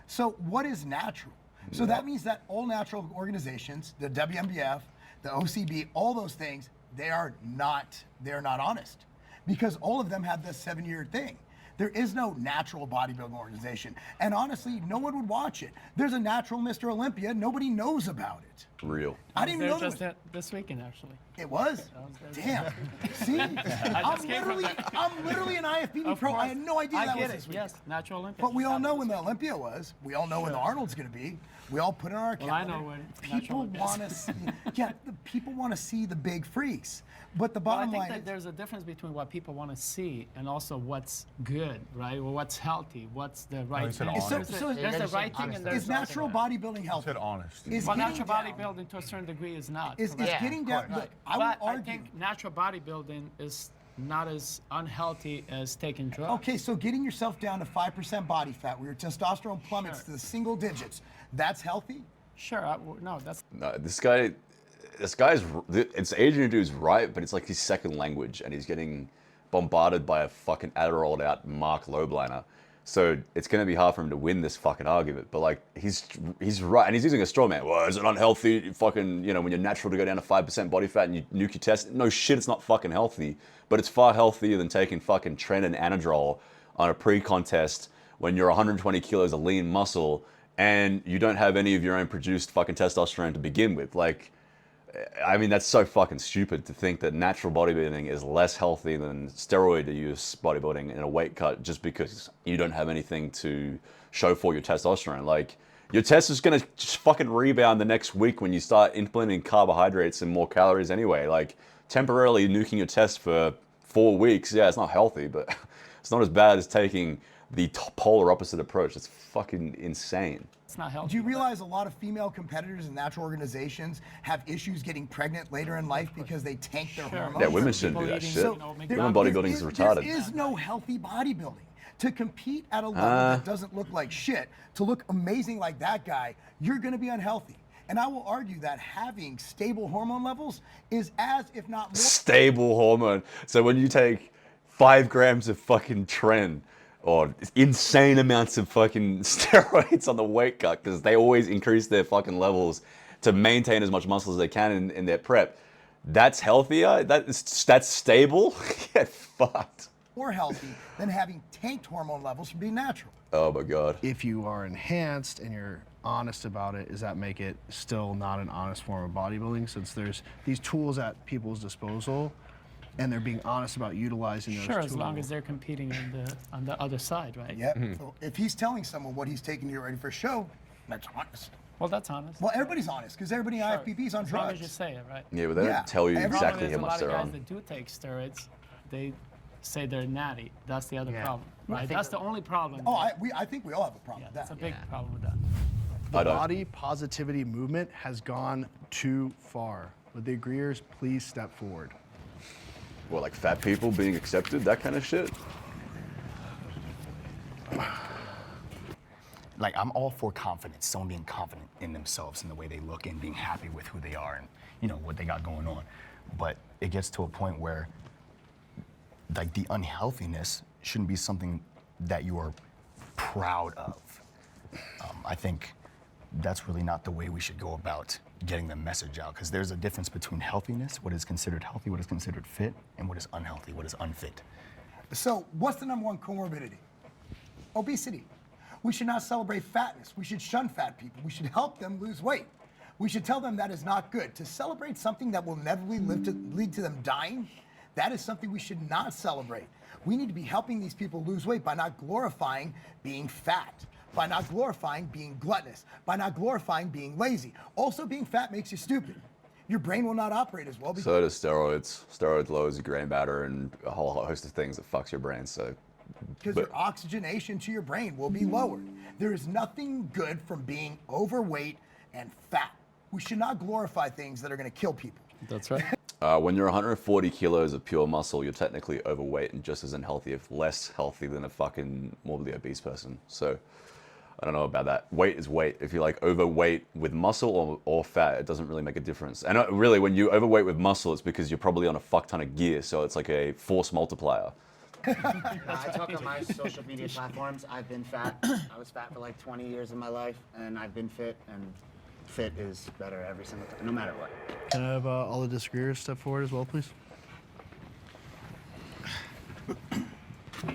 So what is natural? So that means that all natural organizations, the WMBF, the OCB, all those things, they're not honest, because all of them have this 7-year thing. There is no natural bodybuilding organization. And honestly, no one would watch it. There's a natural Mr. Olympia. Nobody knows about it. Real. I didn't even know there just was. this weekend, actually. It was? Damn. See? I'm literally an IFBB Of pro. I course. had no idea I that get was it. this week. Yes, natural Olympics. But we all know when this the Olympia was. We all know when the Arnold's going to be. We all put it on our Well, I calendar. know when Natural People Olympics. want to see, the people want to see the big freaks. But the Well, I bottom think line that is, there's a difference between what people want to see and also what's good, right? Or what's healthy, what's the right you said thing. honest. There's So- the- there's the so right thing and there's is natural also bodybuilding I healthy? said honest. Is well, getting natural down- bodybuilding to a certain degree is not. Is correct? getting down. Look, I would But I argue. think natural bodybuilding is not as unhealthy as taking drugs. Okay, so getting yourself down to 5% body fat, where your testosterone plummets Sure. to the single digits, that's healthy? Sure, no, that's No, this guy's, it's Adrian dude's right, but it's like his second language, and he's getting bombarded by a fucking Adderalled out Mark Lobliner. So it's going to be hard for him to win this fucking argument. But like, he's right, and he's using a straw man. Well, is it unhealthy? Fucking, when you're natural to go down to 5% body fat and you nuke your test? No shit, it's not fucking healthy. But it's far healthier than taking fucking Tren and Anadrol on a pre-contest when you're 120 kilos of lean muscle and you don't have any of your own produced fucking testosterone to begin with. Like, I mean, that's so fucking stupid to think that natural bodybuilding is less healthy than steroid use bodybuilding in a weight cut just because you don't have anything to show for your testosterone. Like, your test is gonna just fucking rebound the next week when you start implementing carbohydrates and more calories anyway. Like, temporarily nuking your test for 4 weeks, yeah, it's not healthy, but it's not as bad as taking the polar opposite approach. It's fucking insane. It's not healthy. Do you realize a lot of female competitors in natural organizations have issues getting pregnant later in life because they tank their hormones? Yeah, women shouldn't do that shit. Women bodybuilding is retarded. There is no healthy bodybuilding. To compete at a level that doesn't look like shit, to look amazing like that guy, you're going to be unhealthy. And I will argue that having stable hormone levels is as, if not more... Stable hormone. So when you take 5 grams of fucking tren, or insane amounts of fucking steroids on the weight cut, because they always increase their fucking levels to maintain as much muscle as they can in their prep, that's healthier? That's stable? Get fucked. more healthy than having tanked hormone levels from being natural. Oh my God. If you are enhanced and you're honest about it, does that make it still not an honest form of bodybuilding, since there's these tools at people's disposal and they're being honest about utilizing those Sure, tools? as long as they're competing on the other side, right? Yep. So if he's telling someone what he's taking to get ready for a show, that's honest. Well, that's honest. Well, everybody's honest because everybody in IFBB is on As drugs. long as you say it, right? Yeah, but they don't tell you exactly how much A they're lot on. of guys that do take steroids, they say they're natty. That's the other Yeah. problem, I right? think That's the only problem. Oh, I think we all have a problem with That's a that. big problem with that. The body positivity movement has gone too far. Would the agreeers please step forward? What, like fat people being accepted, that kind of shit? Like, I'm all for confidence, someone being confident in themselves and the way they look and being happy with who they are and, you know, what they got going on. But it gets to a point where, like, the unhealthiness shouldn't be something that you are proud of. I think that's really not the way we should go about getting the message out, because there's a difference between healthiness, what is considered healthy, what is considered fit, and what is unhealthy, what is unfit. So what's the #1 comorbidity? Obesity. We should not celebrate fatness. We should shun fat people. We should help them lose weight. We should tell them that is not good. To celebrate something that will inevitably lead to them dying, that is something we should not celebrate. We need to be helping these people lose weight by not glorifying being fat, by not glorifying being gluttonous, by not glorifying being lazy. Also, being fat makes you stupid. Your brain will not operate as well. So does steroids. Steroids lowers your gray matter and a whole host of things that fucks your brain. So, Because your oxygenation to your brain will be lowered. There is nothing good from being overweight and fat. We should not glorify things that are going to kill people. That's right. when you're 140 kilos of pure muscle, you're technically overweight and just as unhealthy, if less healthy than a fucking morbidly obese person. So, I don't know about that. Weight is weight. If you're like overweight with muscle or fat, it doesn't really make a difference. And really, when you overweight with muscle, it's because you're probably on a fuck ton of gear. So it's like a force multiplier. I talk on my social media platforms. I've been fat. I was fat for like 20 years of my life, and I've been fit, and fit is better every single time, no matter what. Can I have all the disagreeers step forward as well, please?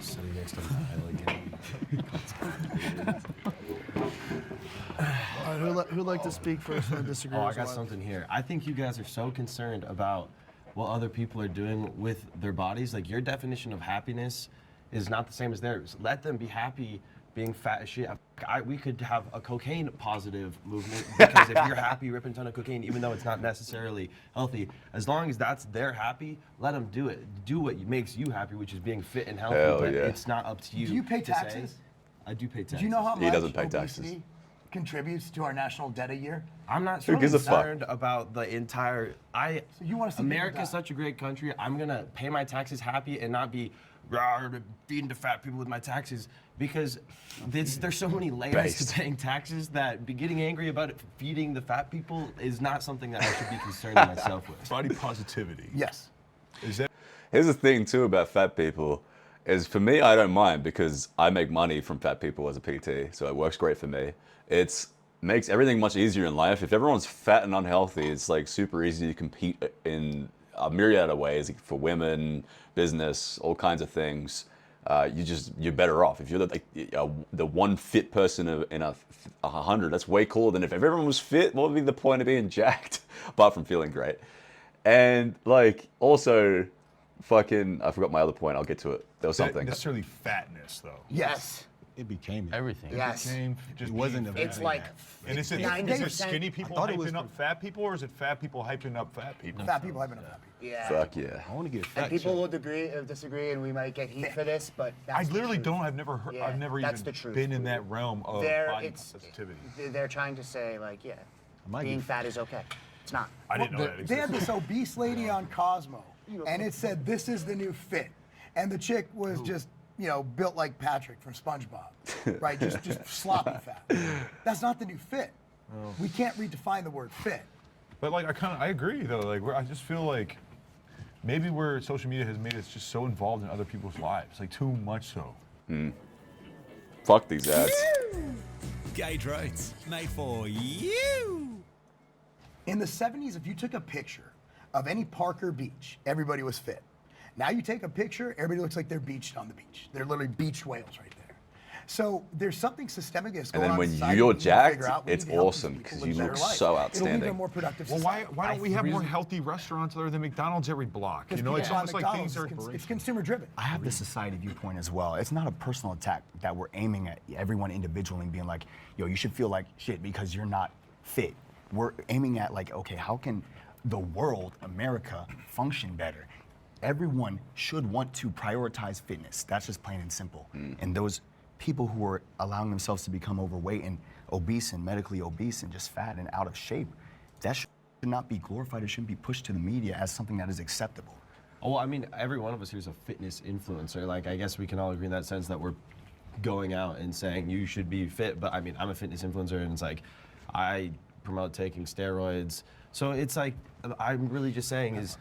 Sitting next to Kyle again. All right, who'd like to speak first on the disagreeers? Oh, I got something here. I think you guys are so concerned about what other people are doing with their bodies. Like, your definition of happiness is not the same as theirs. Let them be happy being fat as shit. We could have a cocaine positive movement, because if you're happy ripping a ton of cocaine, even though it's not necessarily healthy, as long as that's they're happy, let them do it. Do what makes you happy, which is being fit and healthy. Hell but yeah. it's not up to you. Do you pay to taxes? Say. I do pay taxes. Do you know how much He doesn't pay taxes. obesity contributes to our national debt a year? I'm not Who so gives a fuck? concerned about the entire. So you want to see America's such a great country. I'm gonna pay my taxes happy and not be feeding to fat people with my taxes, because there's so many layers to paying taxes that getting angry about it feeding the fat people is not something that I should be concerning myself with. Body positivity. Yes. Is that Here's the thing too about fat people, is for me, I don't mind because I make money from fat people as a PT, so it works great for me. It makes everything much easier in life. If everyone's fat and unhealthy, it's like super easy to compete in a myriad of ways for women, business, all kinds of things. you're better off. If you're the one fit person in a 100, that's way cooler than if everyone was fit. What would be the point of being jacked apart from feeling great? And like also, fucking, I forgot my other point. I'll get to it. There was something. Necessarily fatness, though. Yes. It became Everything. Yes. Just It wasn't a It's like And is it 90%. skinny people thought it was hyping up fat people, or is it fat people hyping up fat people? Fat people having a fat people. Yeah. Fuck yeah. I want to get And fat. people will disagree, and we might get heat for this, but that's I the literally truth. don't. I've never heard. Yeah, I've never that's even the truth. been in that realm of body positivity. They're trying to say like, yeah, might being get- fat is okay. It's not. I didn't know that They had existed. this obese lady on Cosmo, and it said, "This is the new fit," and the chick was just, built like Patrick from SpongeBob, right? Just sloppy fat. That's not the new fit. We can't redefine the word fit. But like, I agree though. Like, I just feel like maybe where social media has made us just so involved in other people's lives, like too much so. Fuck these ads. Gage Roads, made for you. In the 70s, if you took a picture of any park or beach, everybody was fit. Now you take a picture, everybody looks like they're beached on the beach. They're literally beached whales right there. So there's something systemic that's And going then on when in society you're we need to figure jacked, out. We it's need to help these awesome people 'cause live you better look lives. so It'll lead to a outstanding. more productive Well, society. why don't we have more healthy restaurants other than McDonald's every block? You know, it's almost like things are. It's consumer driven. I have the society viewpoint as well. It's not a personal attack that we're aiming at everyone individually and being like, yo, you should feel like shit because you're not fit. We're aiming at like, okay, how can the world, America, function better? Everyone should want to prioritize fitness. That's just plain and simple. And those people who are allowing themselves to become overweight and obese and medically obese and just fat and out of shape, that should not be glorified. It shouldn't be pushed to the media as something that is acceptable. Oh, well, I mean, every one of us here is a fitness influencer. Like, I guess we can all agree in that sense that we're going out and saying you should be fit. But I mean, I'm a fitness influencer, and it's like I promote taking steroids. So it's like I'm really just saying is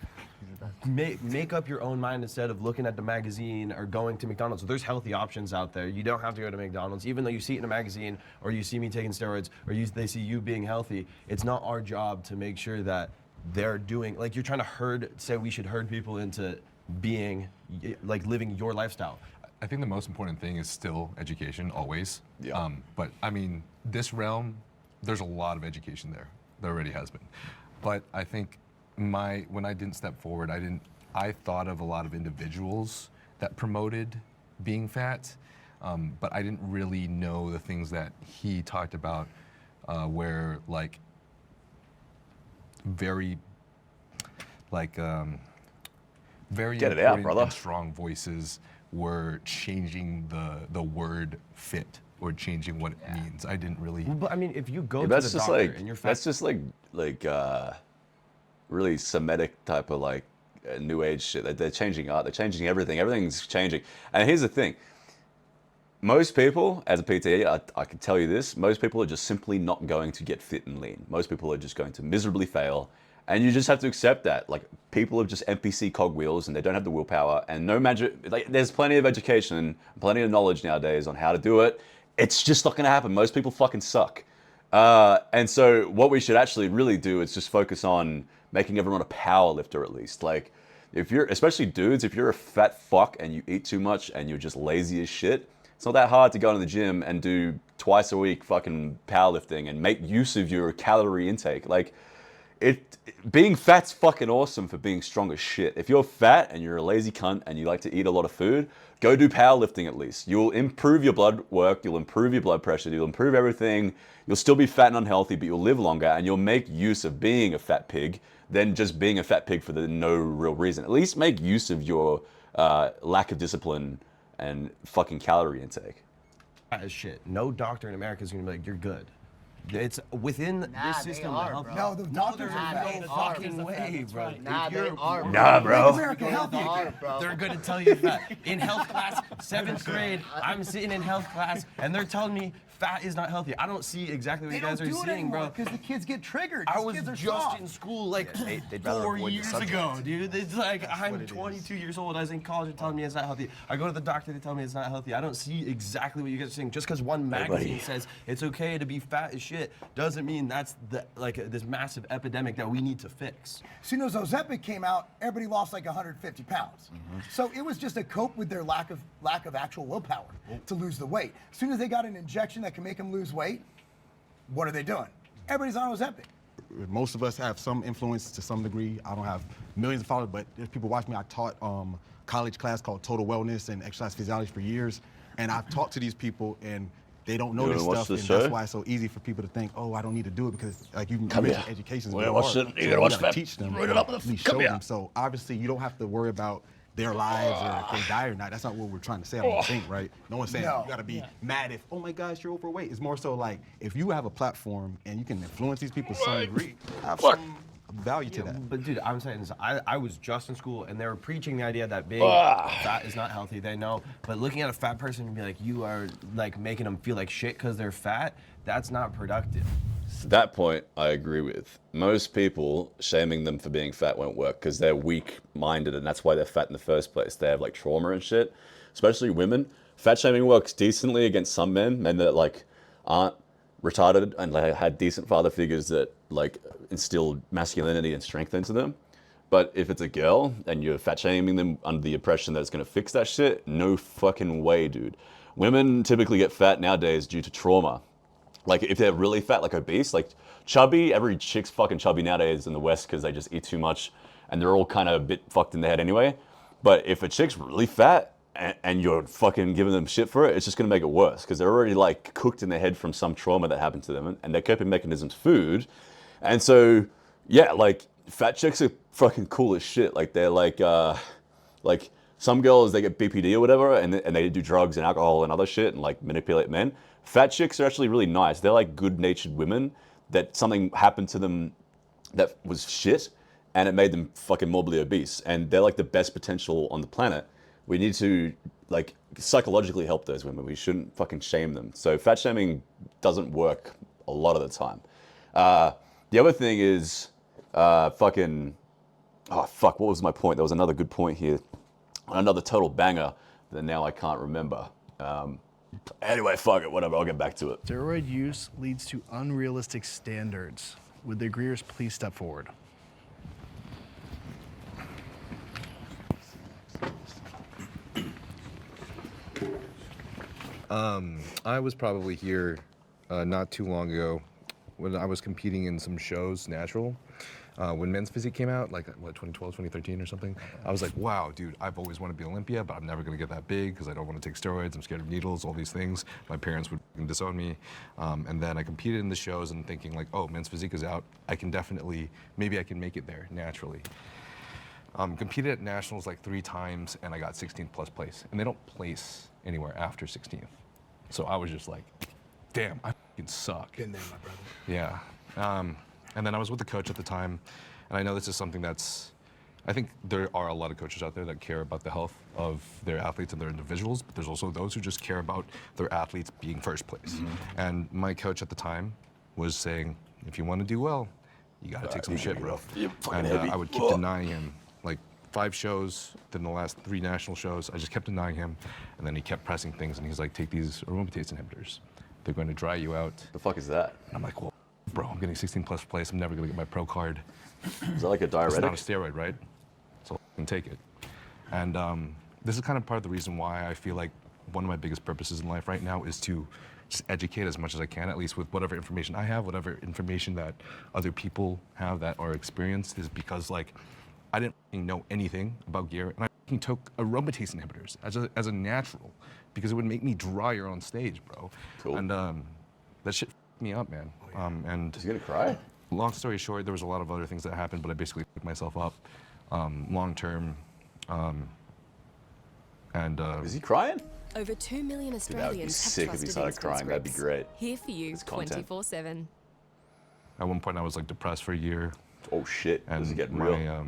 make up your own mind instead of looking at the magazine or going to McDonald's. So there's healthy options out there. You don't have to go to McDonald's, even though you see it in a magazine or you see me taking steroids or they see you being healthy. It's not our job to make sure that they're doing, like you're trying to say we should herd people into being, like living your lifestyle. I think the most important thing is still education, always. Yeah. But I mean, this realm, there's a lot of education there. There already has been. But I think when I didn't step forward, I thought of a lot of individuals that promoted being fat, but I didn't really know the things that he talked about, where like very Get it out, important brother. and strong voices were changing the word fit or changing what it means. I didn't really. But I mean, if you go to That's the just doctor like and you're fat, that's just like really Semitic type of like new age shit. They're changing art. They're changing everything. Everything's changing. And here's the thing. Most people, as a PT, I can tell you this, most people are just simply not going to get fit and lean. Most people are just going to miserably fail. And you just have to accept that. Like, people are just NPC cogwheels and they don't have the willpower. And no magic, like, there's plenty of education, plenty of knowledge nowadays on how to do it. It's just not gonna happen. Most people fucking suck. And so what we should actually really do is just focus on making everyone a power lifter at least. Like, if you're, especially dudes, if you're a fat fuck and you eat too much and you're just lazy as shit, it's not that hard to go to the gym and do twice a week fucking powerlifting and make use of your calorie intake. Like, being fat's fucking awesome for being strong as shit. If you're fat and you're a lazy cunt and you like to eat a lot of food, go do powerlifting at least. You'll improve your blood work, you'll improve your blood pressure, you'll improve everything. You'll still be fat and unhealthy, but you'll live longer and you'll make use of being a fat pig than just being a fat pig for no real reason. At least make use of your lack of discipline and fucking calorie intake. as shit. No doctor in America is gonna be like, you're good. It's within Nah, this they system are, to help. bro. No, the doctors Nah, are they bad. are. Fucking way, bro. Nah, If they you're- are. Nah, bro. Make America healthy They are, again. bro. They're gonna tell you that. In health class, 7th grade, I'm sitting in health class, and they're telling me fat is not healthy. I don't see exactly what They you guys don't are do it seeing, anymore bro. because the kids get triggered. I These was kids are just soft. in school like they'd rather 4 avoid the years subject. ago, dude. It's like I'm 22 years old. I was in college. They're telling me it's not healthy. I go to the doctor. They tell me it's not healthy. I don't see exactly what you guys are saying. Just because one magazine says it's okay to be fat as shit. shit doesn't mean that's this massive epidemic that we need to fix. As soon as Ozempic came out, everybody lost like 150 pounds. So it was just a cope with their lack of actual willpower to lose the weight. As soon as they got an injection that can make them lose weight, what are they doing? Everybody's on Ozempic. Most of us have some influence to some degree. I don't have millions of followers, but there's people watch me. I taught college class called Total Wellness and Exercise Physiology for years, and I've talked to these people, and they don't know this stuff, and that's why it's so easy for people to think, oh, I don't need to do it, because like you can education is very hard. So you gotta teach them, at least show them. So obviously you don't have to worry about their lives or if they die or not. That's not what we're trying to say, I don't think, right? No one's saying you gotta be mad if, oh my gosh, you're overweight. It's more so like, if you have a platform and you can influence these people to some degree, have some value to that. But dude, I'm saying this, I was just in school and they were preaching the idea that being fat is not healthy, they know. But looking at a fat person and be like, you are like making them feel like shit because they're fat, that's not productive. That point I agree with. Most people shaming them for being fat won't work because they're weak-minded and that's why they're fat in the first place. They have like trauma and shit, especially women. Fat shaming works decently against some men that like aren't retarded and like had decent father figures that like instilled masculinity and strength into them. But if it's a girl and you're fat shaming them under the impression that it's gonna fix that shit, no fucking way, dude. Women typically get fat nowadays due to trauma. Like if they're really fat, like obese, like chubby, every chick's fucking chubby nowadays in the West because they just eat too much and they're all kind of a bit fucked in the head anyway. But if a chick's really fat and you're fucking giving them shit for it, it's just gonna make it worse because they're already like cooked in their head from some trauma that happened to them and their coping mechanism's food. And so, yeah, like fat chicks are fucking cool as shit. Like they're like some girls, they get BPD or whatever and they do drugs and alcohol and other shit and like manipulate men. Fat chicks are actually really nice. They're like good-natured women that something happened to them that was shit and it made them fucking morbidly obese. And they're like the best potential on the planet. We need to like psychologically help those women. We shouldn't fucking shame them. So fat shaming doesn't work a lot of the time. The other thing is what was my point? There was another good point here. Another total banger that now I can't remember. Anyway, fuck it, whatever, I'll get back to it. Steroid use leads to unrealistic standards. Would the agreeers please step forward? I was probably here not too long ago when I was competing in some shows, natural. When Men's Physique came out, like what, 2012, 2013 or something, I was like, wow, dude, I've always wanted to be Olympia, but I'm never gonna get that big because I don't want to take steroids, I'm scared of needles, all these things. My parents would disown me. And then I competed in the shows and thinking like, oh, Men's Physique is out. I can definitely, maybe I can make it there naturally. Competed at nationals like 3 times and I got 16th plus place. And they don't place anywhere after 16th. So I was just like, damn, I fucking suck. Been there, my brother. Yeah. And then I was with the coach at the time, and I know this is something I think there are a lot of coaches out there that care about the health of their athletes and their individuals, but there's also those who just care about their athletes being first place. And my coach at the time was saying, if you want to do well, you got to take some shit, bro. And I would keep denying him, like 5 shows, then the last 3 national shows, I just kept denying him, and then he kept pressing things, and he's like, take these aromatase inhibitors. They're going to dry you out. The fuck is that? And I'm like, well, bro, I'm getting 16 plus place. I'm never gonna get my pro card. Is that like a diuretic? It's not a steroid, right? So I can take it. And this is kind of part of the reason why I feel like one of my biggest purposes in life right now is to just educate as much as I can, at least with whatever information I have, whatever information that other people have that are experienced, is because like I didn't know anything about gear, and I took aromatase inhibitors as a natural because it would make me drier on stage, bro. Cool. And that shit me up, man. And is he gonna cry? Long story short, there was a lot of other things that happened, but I basically picked myself up long term. Is he crying? Over 2 million Australians Dude, that would be have sick if he trusted started in crying. That'd be sports great. Here for you, It's content. 24/7. At one point, I was like depressed for a year. Oh shit! And Does it get my real?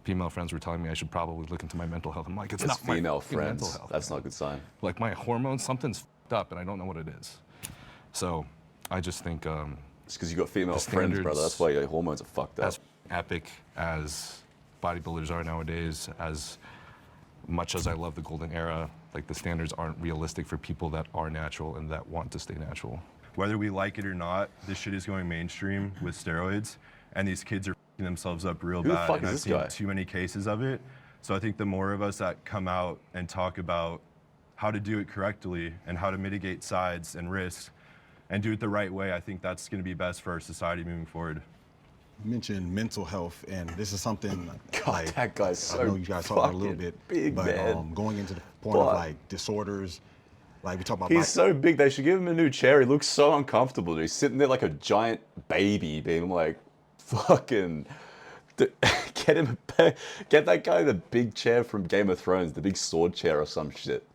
female friends were telling me I should probably look into my mental health. I'm like, it's It's not my female fucking friends. mental health. That's not a good sign. Like my hormones, something's fucked up, and I don't know what it is. So, I just think it's because you got female the friends, brother. standards, That's why your hormones are fucked up. as epic as bodybuilders are nowadays, as much as I love the golden era, like the standards aren't realistic for people that are natural and that want to stay natural. whether we like it or not, this shit is going mainstream with steroids, and these kids are f***ing themselves up real Who the bad. fuck And is I've this seen guy? too many cases of it. So I think the more of us that come out and talk about how to do it correctly and how to mitigate sides and risks and do it the right way, I think that's going to be best for our society moving forward. You mentioned mental health, and this is something God, that guy's so I know you guys talked about it a little fucking bit, big, but man. going into the point But- of like disorders, like we talk about. He's so big, they should give him a new chair. He looks so uncomfortable. Dude. He's sitting there like a giant baby, being like, fucking, get that guy the big chair from Game of Thrones, the big sword chair or some shit.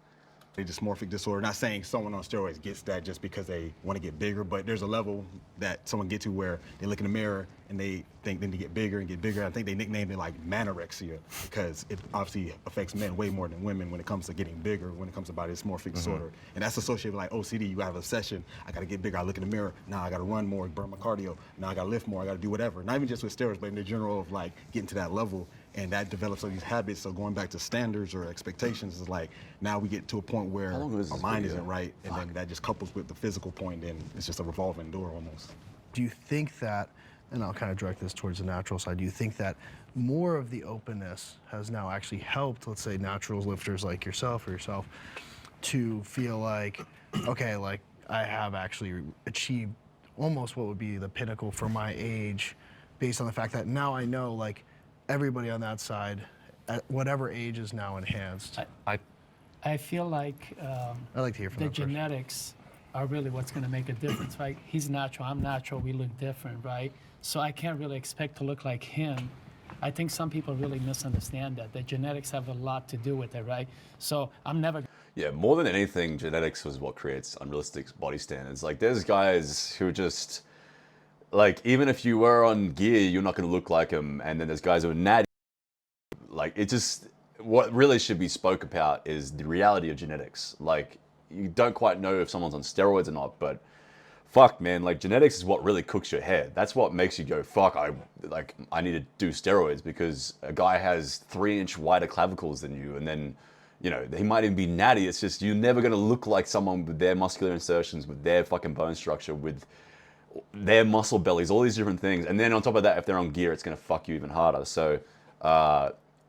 A dysmorphic disorder. Not saying someone on steroids gets that just because they want to get bigger, but there's a level that someone get to where they look in the mirror and they think they need to get bigger and get bigger. I think they nicknamed it like manorexia because it obviously affects men way more than women when it comes to getting bigger, when it comes to body dysmorphic disorder. And that's associated with like OCD. You have a obsession. I got to get bigger. I look in the mirror. Now I got to run more, burn my cardio. Now I got to lift more. I got to do whatever. Not even just with steroids, but in the general of like getting to that level. And that develops all these habits. So going back to standards or expectations is like, now we get to a point where How long ago is our this mind video? isn't right. And then that just couples with the physical point, and it's just a revolving door almost. Do you think that, and I'll kind of direct this towards the natural side, do you think that more of the openness has now actually helped, let's say, natural lifters like yourself or yourself, to feel like, okay, like I have actually achieved almost what would be the pinnacle for my age, based on the fact that now I know, like, everybody on that side, at whatever age, is now enhanced. I feel like I'd like to hear from the that person. genetics are really what's going to make a difference, right? He's natural, I'm natural, we look different, right? So I can't really expect to look like him. I think some people really misunderstand that. The genetics have a lot to do with it, right? So I'm never. Yeah, more than anything, genetics was what creates unrealistic body standards. Like, there's guys who just, like, even if you were on gear, you're not going to look like them. And then there's guys who are natty. Like, it just, what really should be spoke about is the reality of genetics. Like, you don't quite know if someone's on steroids or not, but fuck, man, like, genetics is what really cooks your head. That's what makes you go, fuck, I need to do steroids, because a guy has 3-inch wider clavicles than you, and then, you know, he might even be natty. It's just, you're never going to look like someone with their muscular insertions, with their fucking bone structure, with their muscle bellies, all these different things. And then on top of that, if they're on gear, it's going to fuck you even harder. So,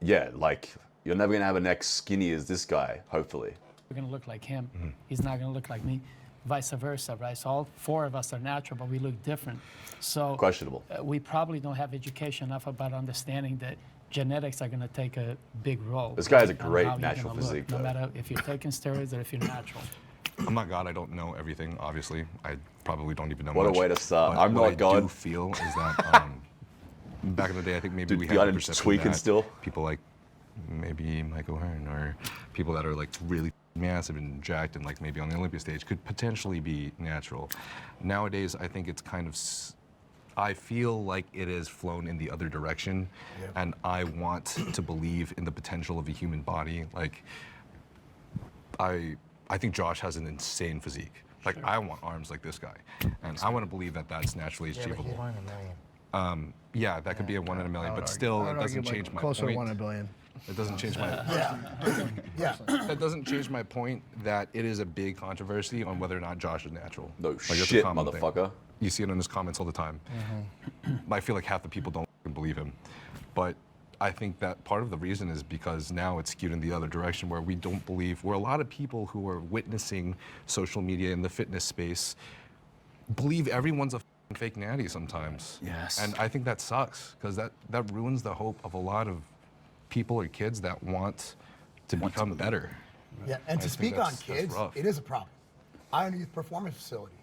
yeah, like, you're never going to have a neck skinny as this guy, hopefully. We're going to look like him. He's not going to look like me. Vice versa, right? So all 4 of us are natural, but we look different. So Questionable. We probably don't have education enough about understanding that genetics are going to take a big role. This guy has a on great how you're natural gonna look, physique, no though. matter if you're taking steroids or if you're natural. I'm not God. I don't know everything. Obviously, I probably don't even know What a much. way to start. But I'm what not God. I do feel is that back in the day, I think maybe Dude, we the had the item's perception tweaking that still. people like maybe Michael Hearn or people that are like really massive and jacked and like maybe on the Olympia stage could potentially be natural. Nowadays, I think it's kind of. I feel like it has flown in the other direction, and I want to believe in the potential of a human body. Like, I think Josh has an insane physique. Like, I want arms like this guy, and I want to believe that that's naturally achievable. Yeah, that could be a 1 in a million, but still, it doesn't change my closer point. to 1 in a billion. It doesn't change my. Yeah. That doesn't change my point that it is a big controversy on whether or not Josh is natural. No Like, that's a shit, common thing. motherfucker. You see it in his comments all the time. I feel like half the people don't believe him, but I think that part of the reason is because now it's skewed in the other direction, where we don't believe, where a lot of people who are witnessing social media in the fitness space believe everyone's a fake natty sometimes. Yes. And I think that sucks, because that ruins the hope of a lot of people or kids that want to become better. Yeah, and I to think speak on that's kids, rough. it is a problem. I own a youth performance facility.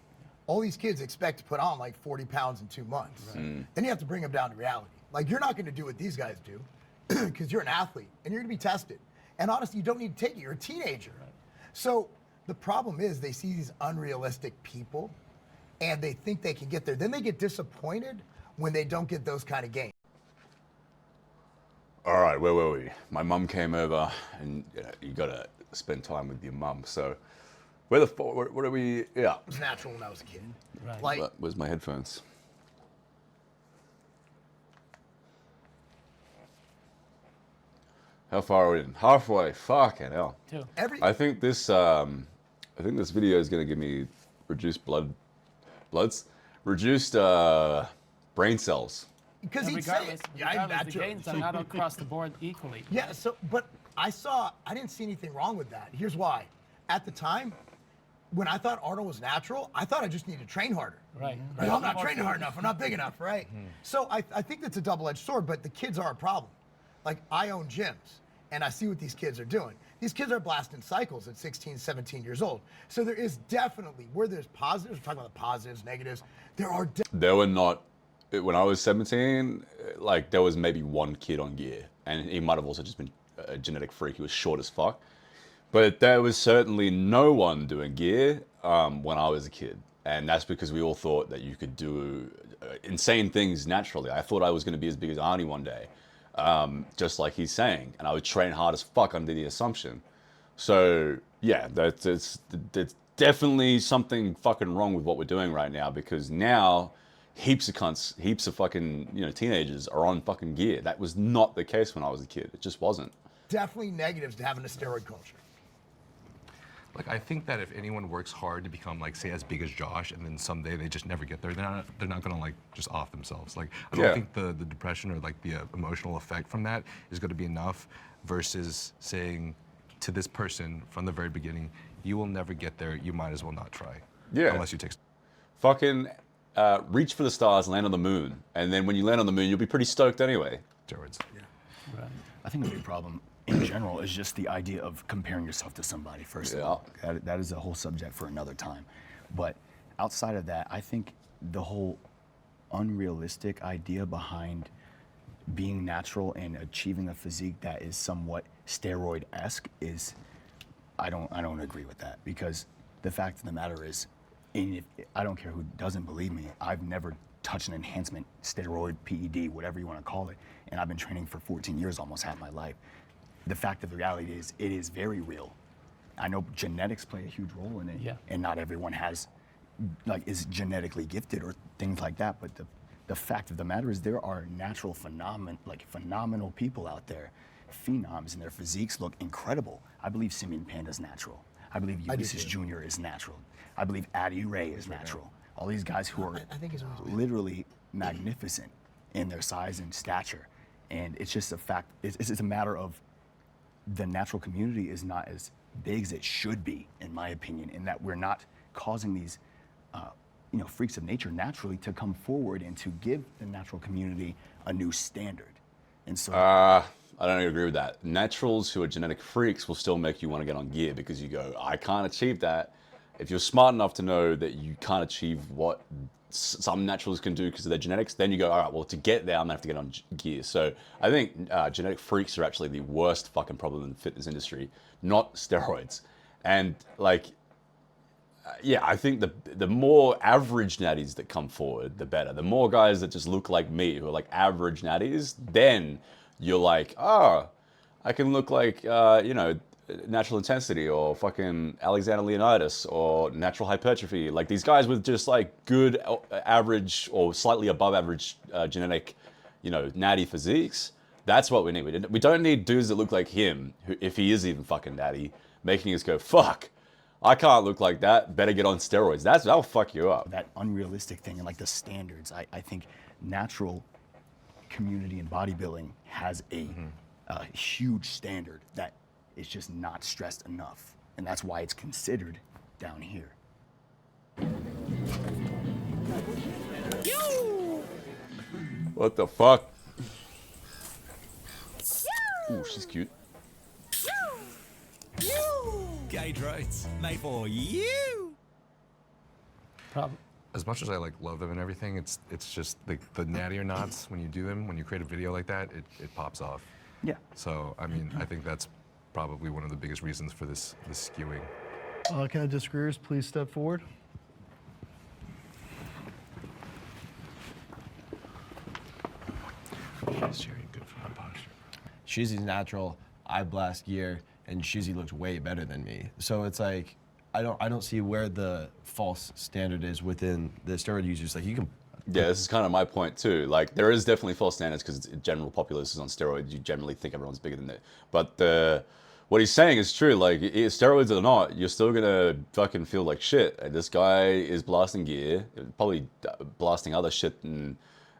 All these kids expect to put on like 40 pounds in 2 months. Then you have to bring them down to reality. Like, you're not going to do what these guys do because you're an athlete and you're going to be tested. And honestly, you don't need to take it. You're a teenager. So the problem is they see these unrealistic people and they think they can get there. Then they get disappointed when they don't get those kind of gains. All right, where were we? My mum came over, and you gotta spend time with your mum. So, where the fuck? What are we? Yeah. It was natural when I was a kid. Right. Like, Where's my headphones? How far are we in? Halfway. Fucking hell. Too. every I think this video is gonna give me reduced blood bloods, reduced brain cells. Because he'd say Regardless, it. Yeah, I'm regardless the natural. gains are not across the board equally. Yeah, so, but I didn't see anything wrong with that. Here's why. At the time, when I thought Arnold was natural, I thought I just needed to train harder. Right. Like, I'm not training hard enough. I'm not big enough, right? So I think that's a double-edged sword, but the kids are a problem. Like, I own gyms, and I see what these kids are doing. These kids are blasting cycles at 16, 17 years old. So there is definitely, where there's positives, we're talking about the positives, negatives, there are There were not, when I was 17, like there was maybe one kid on gear, and he might have also just been a genetic freak. He was short as fuck. But there was certainly no one doing gear when I was a kid. And that's because we all thought that you could do insane things naturally. I thought I was going to be as big as Arnie one day, just like he's saying. And I would train hard as fuck under the assumption. So, yeah, there's definitely something fucking wrong with what we're doing right now, because now heaps of cunts, heaps of fucking, teenagers are on fucking gear. That was not the case when I was a kid. It just wasn't. definitely negatives to having a steroid culture. Like, I think that if anyone works hard to become, like, say, as big as Josh, and then someday they just never get there, they're not gonna, like, just off themselves. Like, I don't think the depression or, like, the emotional effect from that is gonna be enough versus saying to this person from the very beginning, you will never get there, you might as well not try. Yeah. Unless you take... Fucking reach for the stars, land on the moon. And then when you land on the moon, you'll be pretty stoked anyway. Steroids. Yeah. Right. I think the big problem in general is just the idea of comparing yourself to somebody, first of all. That is a whole subject for another time. But outside of that, I think the whole unrealistic idea behind being natural and achieving a physique that is somewhat steroid-esque is, I don't agree with that, because the fact of the matter is, and I don't care who doesn't believe me, I've never touched an enhancement, steroid, PED, whatever you want to call it, and I've been training for 14 years, almost half my life. The fact of the reality is, it is very real. I know genetics play a huge role in it, and not everyone is genetically gifted or things like that, but the fact of the matter is there are natural phenomenal people out there, phenoms, and their physiques look incredible. I believe Simeon Panda's natural. I believe Ulysses Jr. is natural. I believe Addie Ray is natural. All these guys who are literally magnificent in their size and stature. And it's just a fact, it's a matter of the natural community is not as big as it should be, in my opinion, in that we're not causing these freaks of nature naturally to come forward and to give the natural community a new standard. And so I don't agree with that. Naturals who are genetic freaks will still make you want to get on gear because you go, I can't achieve that. If you're smart enough to know that you can't achieve what some naturals can do because of their genetics, then you go, all right, well, to get there, I'm gonna have to get on gear. So I think genetic freaks are actually the worst fucking problem in the fitness industry, not steroids. And I think the more average natties that come forward, the better. The more guys that just look like me, who are like average natties, then you're like, oh, I can look like, Natural Intensity or fucking Alexander Leonidas or Natural Hypertrophy. Like these guys with just like good average or slightly above average genetic, natty physiques. That's what we need. We don't need dudes that look like him, who, if he is even fucking natty, making us go, fuck, I can't look like that, better get on steroids. That'll fuck you up. That unrealistic thing and like the standards, I think natural community and bodybuilding has a huge standard that is just not stressed enough. And that's why it's considered down here. What the fuck? Ooh, she's cute. Gage Roads, made for you. As much as I love them and everything, it's just the natty or nots when you do them, when you create a video like that, it pops off. Yeah. So I mean, I think that's probably one of the biggest reasons for this skewing. Can the disagreeers please step forward? Shuzi's natural, I blast gear, and Shuzi looked way better than me. So it's like, I don't see where the false standard is within the steroid users. Like you can. Yeah, this is kind of my point too. Like there is definitely false standards because general populace is on steroids. You generally think everyone's bigger than it. But what he's saying is true. Like, steroids or not, you're still gonna fucking feel like shit. And this guy is blasting gear, probably blasting other shit, and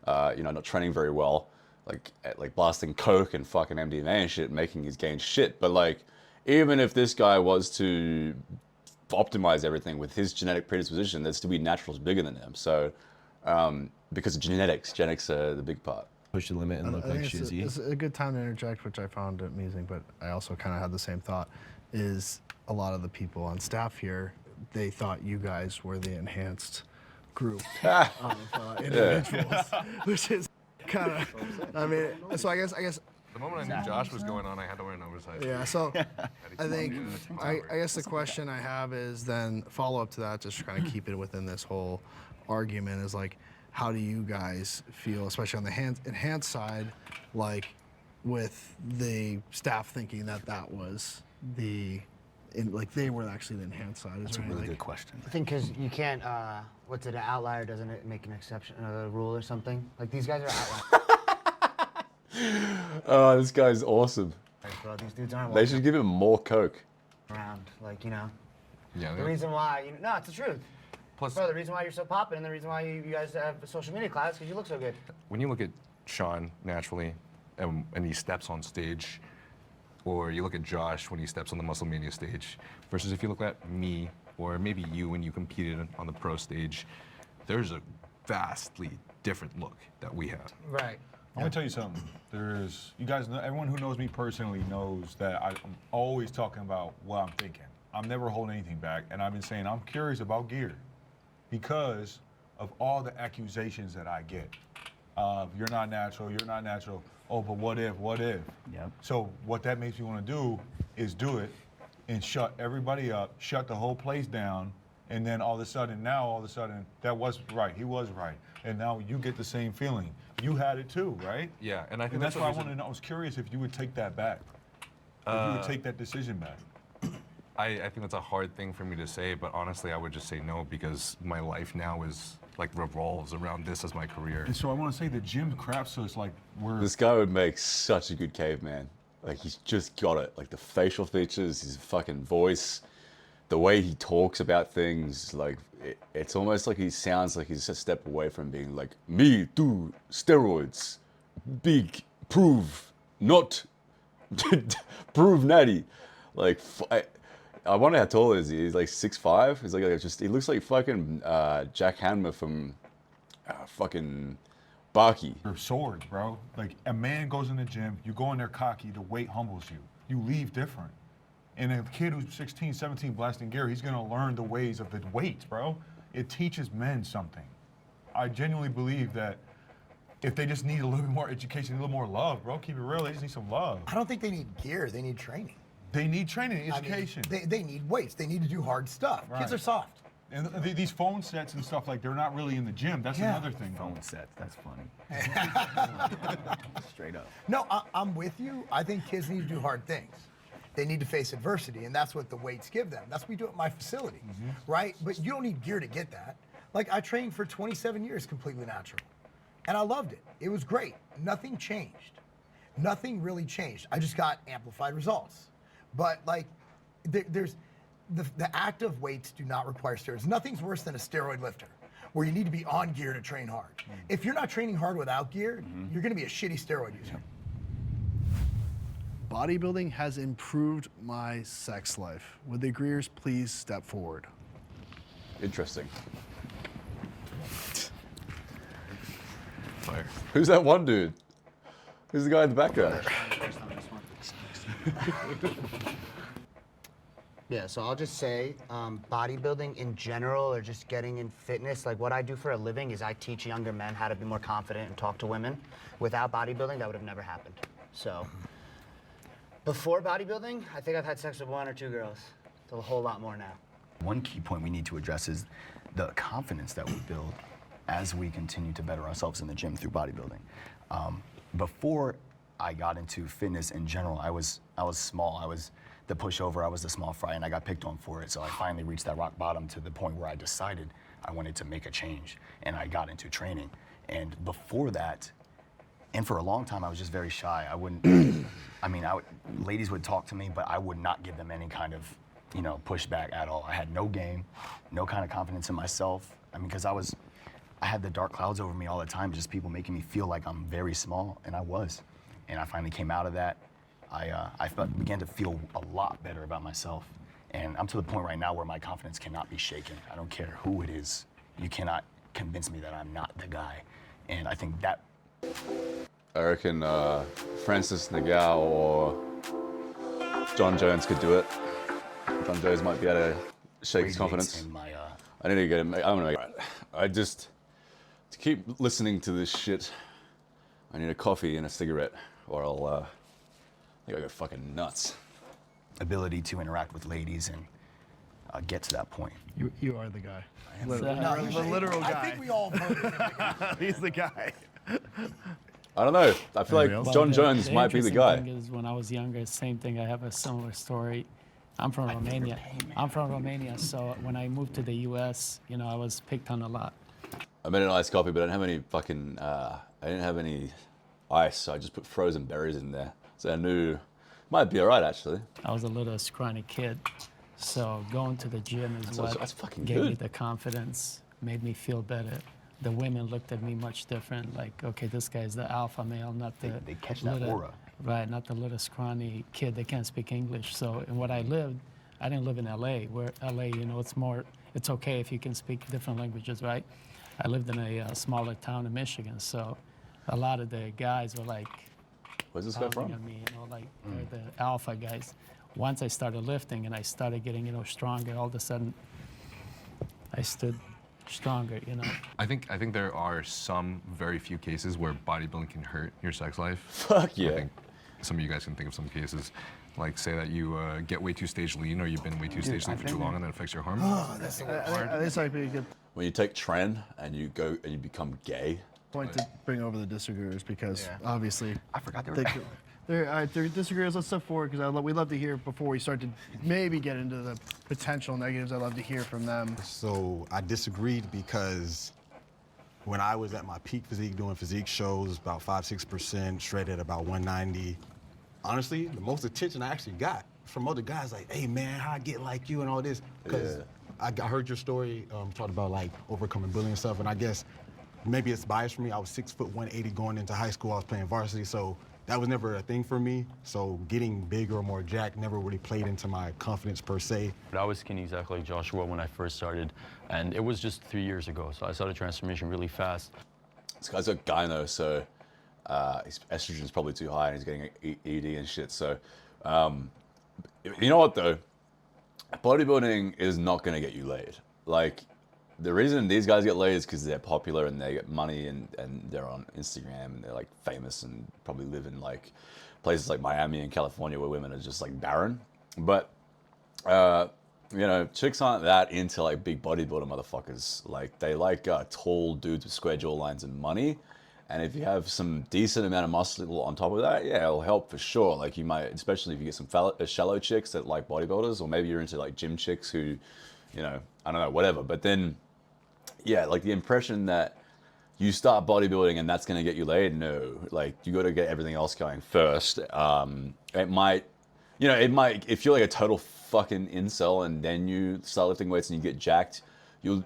not training very well. Like blasting coke and fucking MDMA and shit, making his gains shit. But like, even if this guy was to optimize everything with his genetic predisposition, there'd still be naturals bigger than him. So, because of genetics are the big part. Push the limit and look like Shizzy. It's a good time to interject, which I found amusing, but I also kind of had the same thought, is a lot of the people on staff here, they thought you guys were the enhanced group of individuals, which is kind of, I mean, so I guess. The moment I knew Josh was going on, I had to wear an oversized. Yeah, so I think, I guess the question I have is then follow up to that, just to kind of keep it within this whole argument, is like, how do you guys feel, especially on the enhanced side, like with the staff thinking that was like they were actually the enhanced side? That's a really good question. I think because you can't, what's it, an outlier doesn't it make an exception, a rule or something? Like these guys are outliers. Oh, this guy's awesome. Bro, these dudes aren't They should give him more coke. around, like, you know. Yeah. The reason why, no, it's the truth. Plus, Bro, the reason why you're so popping and the reason why you guys have a social media class because you look so good. when you look at Sean naturally, and he steps on stage, or you look at Josh when he steps on the Muscle Mania stage, versus if you look at me or maybe you when you competed on the pro stage, there's a vastly different look that we have. Right. I'm gonna tell you something. You guys know, everyone who knows me personally knows that I'm always talking about what I'm thinking. I'm never holding anything back, and I've been saying I'm curious about gear because of all the accusations that I get. You're not natural, you're not natural. Oh, but what if? Yep. So what that makes me want to do is do it and shut everybody up, shut the whole place down, and then all of a sudden, that was right. He was right. And now you get the same feeling. You had it too, right? Yeah, and I think And that's the why I reason- wanted to know. I was curious if you would take that back. If you would take that decision back. I think that's a hard thing for me to say, but honestly, I would just say no because my life now is like revolves around this as my career. And so I want to say the gym crap, so it's like we're. This guy would make such a good caveman. Like, he's just got it. Like, the facial features, his fucking voice, the way he talks about things, like, it's almost like he sounds like he's a step away from being like, me do steroids, big, prove, not, prove natty. Like, I wonder how tall is he? He's like 6'5". He's like he looks like fucking Jack Hanma from fucking Barky. They're swords, bro. Like, a man goes in the gym, you go in there cocky, the weight humbles you. You leave different. And a kid who's 16, 17 blasting gear, he's gonna learn the ways of the weights, bro. It teaches men something. I genuinely believe that if they just need a little bit more education, a little more love, bro, keep it real, they just need some love. I don't think they need gear, they need training. They need training, I mean, education. they need weights, they need to do hard stuff. Kids are soft. And these phone sets and stuff, like, they're not really in the gym. That's Yeah. another thing. Phone sets, that's funny. Straight up. No, I'm with you. I think kids need to do hard things. They need to face adversity, and that's what the weights give them. That's what we do at my facility, right? But you don't need gear to get that. Like, I trained for 27 years completely natural, and I loved it. It was great. Nothing changed. Nothing really changed. I just got amplified results. But, like, there's the active weights do not require steroids. Nothing's worse than a steroid lifter, where you need to be on gear to train hard. If you're not training hard without gear, you're gonna be a shitty steroid user. Bodybuilding has improved my sex life. Would the agreeers please step forward? Interesting. Fire. Who's that one dude? Who's the guy in the back there? Yeah, so I'll just say bodybuilding in general or just getting in fitness, like what I do for a living is I teach younger men how to be more confident and talk to women. Without bodybuilding, that would have never happened. So before bodybuilding, I think I've had sex with 1 or 2 girls. It's a whole lot more now. One key point we need to address is the confidence that we build as we continue to better ourselves in the gym through bodybuilding. Before I got into fitness in general, I was small. I was the pushover, I was the small fry, and I got picked on for it. So I finally reached that rock bottom to the point where I decided I wanted to make a change, and I got into training. And before that, And for a long time, I was just very shy. I wouldn't, ladies would talk to me, but I would not give them any kind of, pushback at all. I had no game, no kind of confidence in myself. Because I had the dark clouds over me all the time, just people making me feel like I'm very small, and I was. And I finally came out of that. I began to feel a lot better about myself. And I'm to the point right now where my confidence cannot be shaken. I don't care who it is. You cannot convince me that I'm not the guy. And I think that... I reckon Francis Ngannou or John Jones could do it. John Jones might be able to shake his confidence. I need to get him. I don't know. I just, to keep listening to this shit, I need a coffee and a cigarette, or I think I go fucking nuts. Ability to interact with ladies and get to that point. You are the guy. The literal guy. I think we all voted him the guy. He's the guy. I don't know. I feel like John Jones might be the guy. Thing is, when I was younger, same thing. I have a similar story. I'm from Romania. So when I moved to the U.S., I was picked on a lot. I made an iced coffee, but I didn't have any fucking. I didn't have any ice, so I just put frozen berries in there. So I knew might be alright actually. I was a little scrawny kid, so going to the gym is what gave me the confidence, made me feel better. The women looked at me much different, like, okay, this guy's the alpha male, not the they catch that little, aura. Right, not the little scrawny kid that can't speak English. So, and what I didn't live in LA, where LA, it's okay if you can speak different languages, right? I lived in a smaller town in Michigan, so a lot of the guys were like, where's this guy from? At me, they're the alpha guys. Once I started lifting and I started getting, stronger, all of a sudden I stood stronger, I think there are some very few cases where bodybuilding can hurt your sex life. Fuck yeah. I think some of you guys can think of some cases, like say that you get way too stage lean or you've been way too stage lean for too long and that affects your hormones. Oh, this might be a good When you take tren and you go and you become gay. point to bring over the disagreeers because obviously I forgot they were they're disagreeers. Let's step forward because we love to hear before we start to maybe get into the potential negatives. I'd love to hear from them. So I disagreed because when I was at my peak physique doing physique shows, about 5-6%, shredded about 190. Honestly, the most attention I actually got from other guys like, hey man, how I get like you and all this. Because I heard your story, talked about like overcoming bullying and stuff, and I guess maybe it's biased for me. I was 6 foot 180 going into high school. I was playing varsity, so that was never a thing for me. So getting bigger or more jacked never really played into my confidence per se. I was skinny exactly like Joshua when I first started, and it was just 3 years ago. So I saw the transformation really fast. This guy's a gyno, so his estrogen's probably too high and he's getting ED and shit. So, you know what though? Bodybuilding is not gonna get you laid. Like, the reason these guys get laid is because they're popular and they get money and they're on Instagram and they're like famous and probably live in like places like Miami and California where women are just like barren. But chicks aren't that into like big bodybuilder motherfuckers. Like they like tall dudes with square jawlines and money. And if you have some decent amount of muscle on top of that, yeah, it'll help for sure. Like you might, especially if you get some shallow chicks that like bodybuilders, or maybe you're into like gym chicks who, I don't know, whatever. But then, yeah, like the impression that you start bodybuilding and that's gonna get you laid, no. Like you gotta get everything else going first. It might, if you're like a total fucking incel and then you start lifting weights and you get jacked, you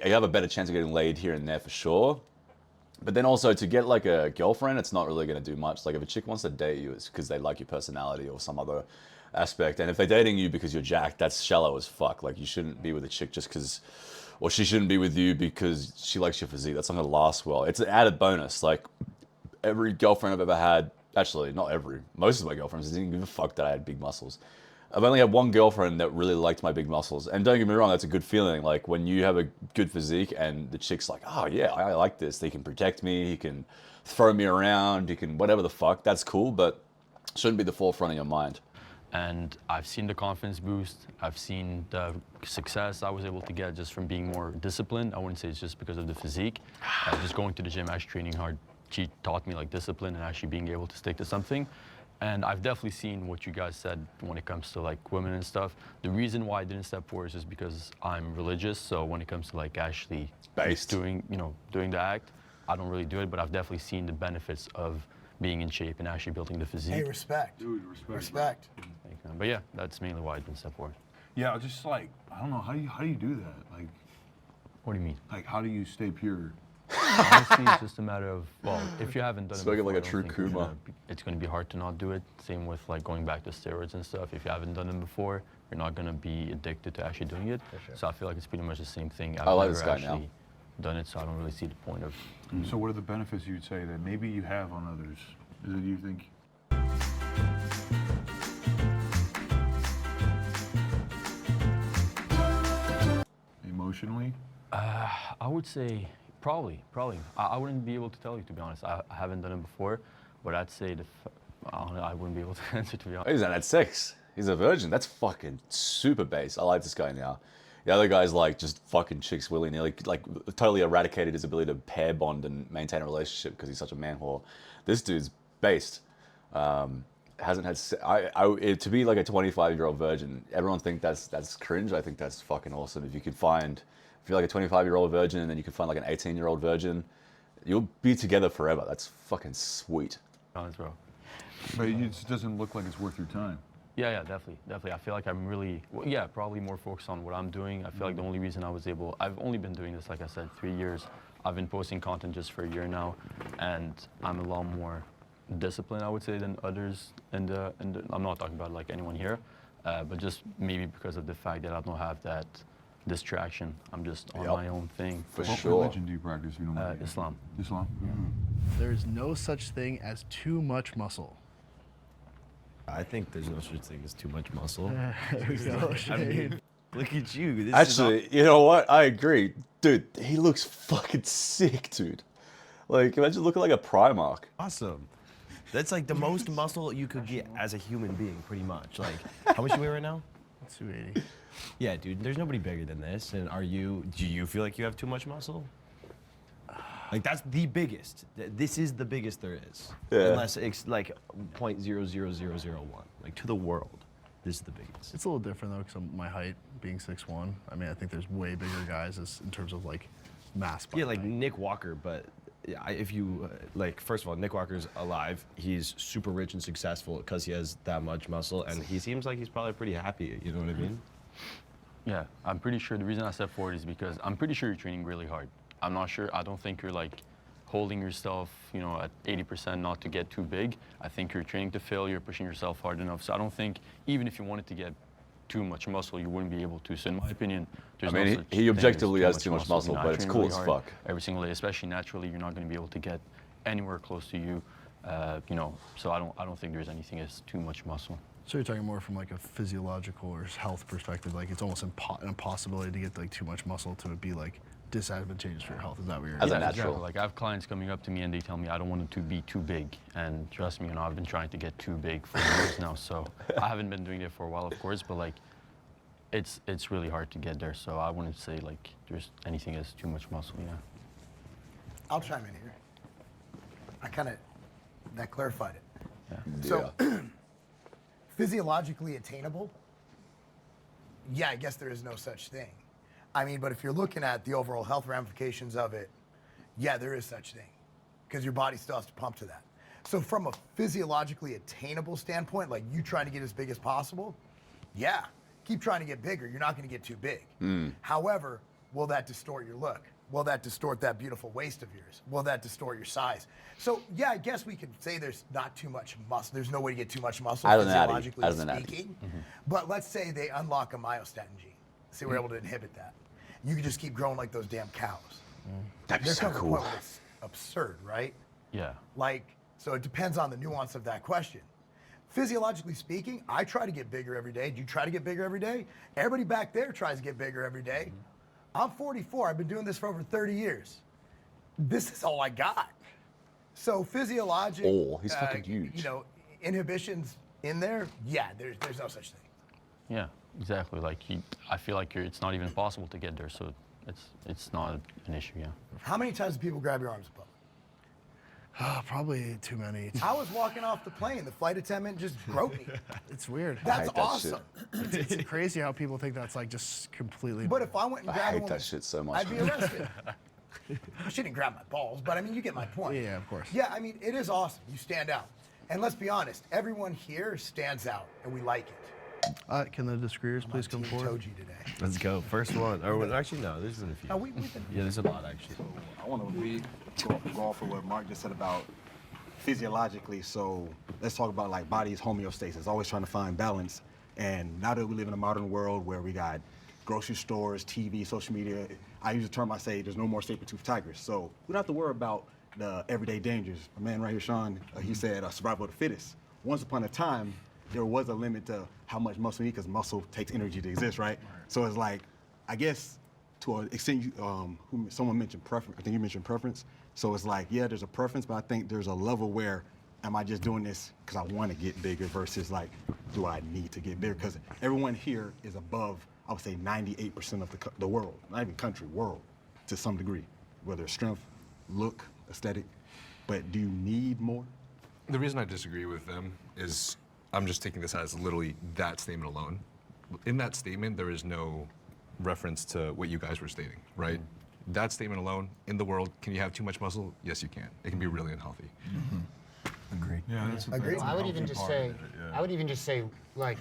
have a better chance of getting laid here and there for sure. But then also to get like a girlfriend, it's not really gonna do much. Like if a chick wants to date you, it's because they like your personality or some other aspect. And if they're dating you because you're jacked, that's shallow as fuck. Like you shouldn't be with a chick just because, or she shouldn't be with you because she likes your physique. That's not gonna last well. It's an added bonus. Like every girlfriend I've ever had, actually not every, most of my girlfriends didn't give a fuck that I had big muscles. I've only had one girlfriend that really liked my big muscles. And don't get me wrong, that's a good feeling. Like when you have a good physique and the chick's like, oh yeah, I like this. They can protect me, he can throw me around, he can whatever the fuck, that's cool, but shouldn't be the forefront of your mind. And I've seen the confidence boost. I've seen the success I was able to get just from being more disciplined. I wouldn't say it's just because of the physique. Just going to the gym, actually training hard, she taught me like discipline and actually being able to stick to something. And I've definitely seen what you guys said when it comes to like women and stuff. The reason why I didn't step forward is just because I'm religious. So when it comes to like actually doing the act, I don't really do it, but I've definitely seen the benefits of being in shape and actually building the physique. Hey, respect. Dude, Respect. But yeah, that's mainly why I didn't step forward. Yeah, just like, I don't know, how do you do that? Like, What do you mean? like how do you stay pure? Honestly, it's just a matter of, well, if you haven't done it Spoken before, like a I don't true think you're Kuma. it's going to be hard to not do it. Same with like going back to steroids and stuff. If you haven't done them before, you're not going to be addicted to actually doing it. So I feel like it's pretty much the same thing. I've I like never this guy now. actually done it, so I don't really see the point of. So what are the benefits you'd say that maybe you have on others? Is it you think? Emotionally? I would say probably. I wouldn't be able to tell you, to be honest. I haven't done it before, but I'd say I wouldn't be able to answer, to be honest. He's at 6. He's a virgin. That's fucking super base. I like this guy now. The other guy's like just fucking chicks willy-nilly, like totally eradicated his ability to pair bond and maintain a relationship because he's such a man whore. This dude's based. Hasn't had to be like a 25-year-old virgin. Everyone think that's cringe. I think that's fucking awesome. If you're like a 25-year-old virgin and then you can find like an 18-year-old virgin, you'll be together forever. That's fucking sweet. Honest, bro. But it just doesn't look like it's worth your time. Yeah, definitely. I feel like I'm really, probably more focused on what I'm doing. I feel like the only reason I've only been doing this, like I said, 3 years. I've been posting content just for a year now, and I'm a lot more disciplined, I would say, than others. And I'm not talking about like anyone here, but just maybe because of the fact that I don't have that distraction. I'm just on my own thing. For What sure. religion do you practice? If you don't mind? Islam. Islam? There's no such thing as too much muscle. I think there's no such thing as too much muscle. There we go. I mean, look at you. This Actually, you know what? I agree. Dude, he looks fucking sick, dude. Like, imagine looking like a Primark. awesome. That's like the most muscle you could get as a human being, pretty much. Like, how much you weigh right now? 280. Yeah, dude. There's nobody bigger than this. And do you feel like you have too much muscle? Like that's the biggest. This is the biggest there is. Yeah. Unless it's like 0.00001. Like to the world, this is the biggest. It's a little different though, because my height being 6'1". I mean, I think there's way bigger guys in terms of like mass. Yeah, like Nick Walker, but if you like, first of all, Nick Walker's alive. He's super rich and successful because he has that much muscle, and he seems like he's probably pretty happy. You know what I mean? Yeah, I'm pretty sure the reason I stepped forward is because I'm pretty sure you're training really hard. I'm not sure. I don't think you're like holding yourself, at 80% not to get too big. I think you're training to fail. You're pushing yourself hard enough. So I don't think even if you wanted to get too much muscle, you wouldn't be able to. So in my opinion, there's no such he thing as objectively has too much muscle, I but it's train cool really as hard fuck. every single day, especially naturally. You're not going to be able to get anywhere close to you. So I don't think there's anything as too much muscle. So you're talking more from like a physiological or health perspective, like it's almost an impossibility to get like too much muscle to be like disadvantageous for your health. Is that what you're As a saying? natural. Exactly. Like I have clients coming up to me and they tell me I don't want it to be too big, and trust me, I've been trying to get too big for years now. So I haven't been doing it for a while, of course, but like it's really hard to get there. So I wouldn't say like there's anything as too much muscle. Yeah. I'll chime in here. That clarified it. Yeah. So, physiologically attainable, yeah, I guess there is no such thing. I mean, but if you're looking at the overall health ramifications of it, yeah, there is such thing, because your body still has to pump to that. So from a physiologically attainable standpoint, like you trying to get as big as possible, yeah, keep trying to get bigger. You're not going to get too big. However, will that distort your look? Will that distort that beautiful waist of yours? Will that distort your size? So yeah, I guess we could say there's not too much muscle. There's no way to get too much muscle physiologically speaking. But let's say they unlock a myostatin gene. Say we're able to inhibit that. You could just keep growing like those damn cows. That'd be There so comes a cool. point where it's absurd, right? Yeah. Like, so it depends on the nuance of that question. Physiologically speaking, I try to get bigger every day. Do you try to get bigger every day? Everybody back there tries to get bigger every day. I'm 44. I've been doing this for over 30 years. This is all I got. So physiologic, he's fucking huge. inhibitions in there, yeah, there's no such thing. Yeah. Exactly. Like I feel like it's not even possible to get there. So it's not an issue. Yeah. How many times do people grab your arms above? Probably too many. I was walking off the plane. The flight attendant just broke me. It's weird. That's awesome. It's crazy how people think that's like just completely. But if I went and I grabbed hate one, that shit so much. I'd be arrested. she didn't grab my balls, but I mean, you get my point. Yeah, of course. Yeah, I mean, it is awesome. You stand out. And let's be honest, everyone here stands out, and we like it. Can the disagreeers please come Team forward? Toji today. Let's go. First one. Or actually, no. There's a few. No, we've been. Yeah, there's a lot actually. I want to go off of what Mark just said about physiologically. So let's talk about like body's homeostasis, always trying to find balance. And now that we live in a modern world where we got grocery stores, TV, social media, I use the term, I say there's no more saber-toothed tigers. So we don't have to worry about the everyday dangers. My man right here, Sean, he said survival of the fittest. Once upon a time, there was a limit to how much muscle you need because muscle takes energy to exist, right? So it's like, I guess to an extent, someone mentioned preference. I think you mentioned preference. So it's like, yeah, there's a preference, but I think there's a level where am I just doing this because I want to get bigger versus like, do I need to get bigger? Because everyone here is above, I would say 98% of the world, not even country, world, to some degree, whether it's strength, look, aesthetic. But do you need more? The reason I disagree with them is I'm just taking this as literally that statement alone. In that statement, there is no reference to what you guys were stating, right? That statement alone, in the world, can you have too much muscle? Yes, you can. It can be really unhealthy. Agreed. Yeah, that's a Agreed. that's a I would even healthy just part say, of it, yeah. I would even just say, like,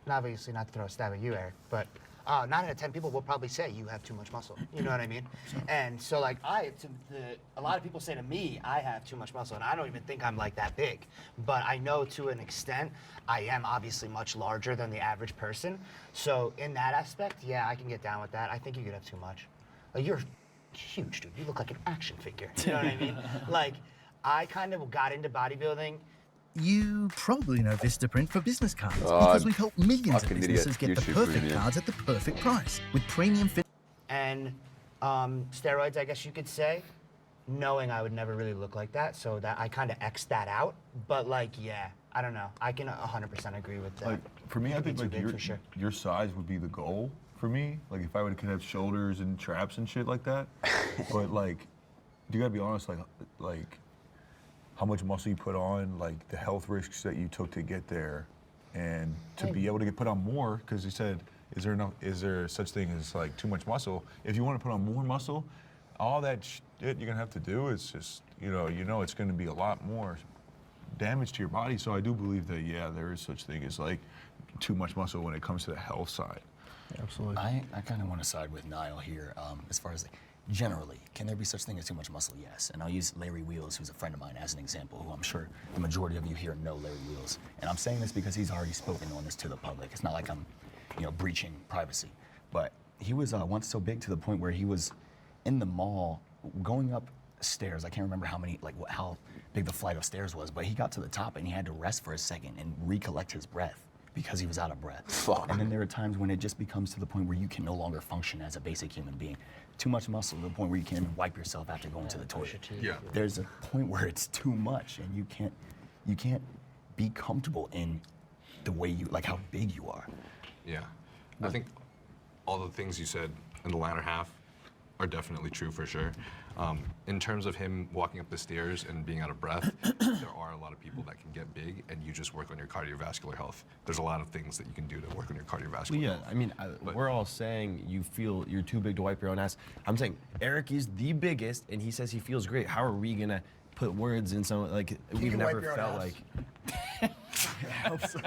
and obviously not to throw a stab at you, Eric, but 9 out of 10 people will probably say you have too much muscle. You know what I mean? And so, like, a lot of people say to me, I have too much muscle, and I don't even think I'm like that big. But I know to an extent, I am obviously much larger than the average person. So in that aspect, yeah, I can get down with that. I think you could have too much. Like, you're huge, dude. You look like an action figure. You know what I mean? Like, I kind of got into bodybuilding. You probably know Vistaprint for business cards because we've helped millions of fucking businesses idiot. get the YouTube perfect premium. cards at the perfect price with premium fit. And steroids, I guess you could say, knowing I would never really look like that, so that I kind of X'd that out. But like, yeah, I don't know. I can 100% agree with that. Like for me, I Could be think too like big for sure. your size would be the goal for me. Like if I could have shoulders and traps and shit like that. But like, you gotta be honest. Like how much muscle you put on, like the health risks that you took to get there, and to be able to get put on more. Because he said, is there such thing as like too much muscle? If you want to put on more muscle, all that shit you're gonna have to do is just you know it's gonna be a lot more damage to your body. So I do believe that yeah, there is such thing as like too much muscle when it comes to the health side. Absolutely. I kind of want to side with Niall here as far as generally, can there be such thing as too much muscle? Yes. And I'll use Larry Wheels, who's a friend of mine, as an example, who I'm sure the majority of you here know Larry Wheels. And I'm saying this because he's already spoken on this to the public. It's not like I'm, breaching privacy. But he was once so big to the point where he was in the mall going up stairs. I can't remember how big the flight of stairs was, but he got to the top and he had to rest for a second and recollect his breath because he was out of breath. Fuck. And then there are times when it just becomes to the point where you can no longer function as a basic human being. Too much muscle to the point where you can't even wipe yourself after going to the toilet. Yeah. There's a point where it's too much and you can't be comfortable in the way how big you are. Yeah. I think all the things you said in the latter half are definitely true for sure. In terms of him walking up the stairs and being out of breath, there are a lot of people that can get big and you just work on your cardiovascular health. There's a lot of things that you can do to work on your cardiovascular Well, yeah, health. I mean, we're all saying you feel you're too big to wipe your own ass. I'm saying Eric is the biggest, and he says he feels great. How are we gonna put words in some we've you never wipe your own felt ass? like.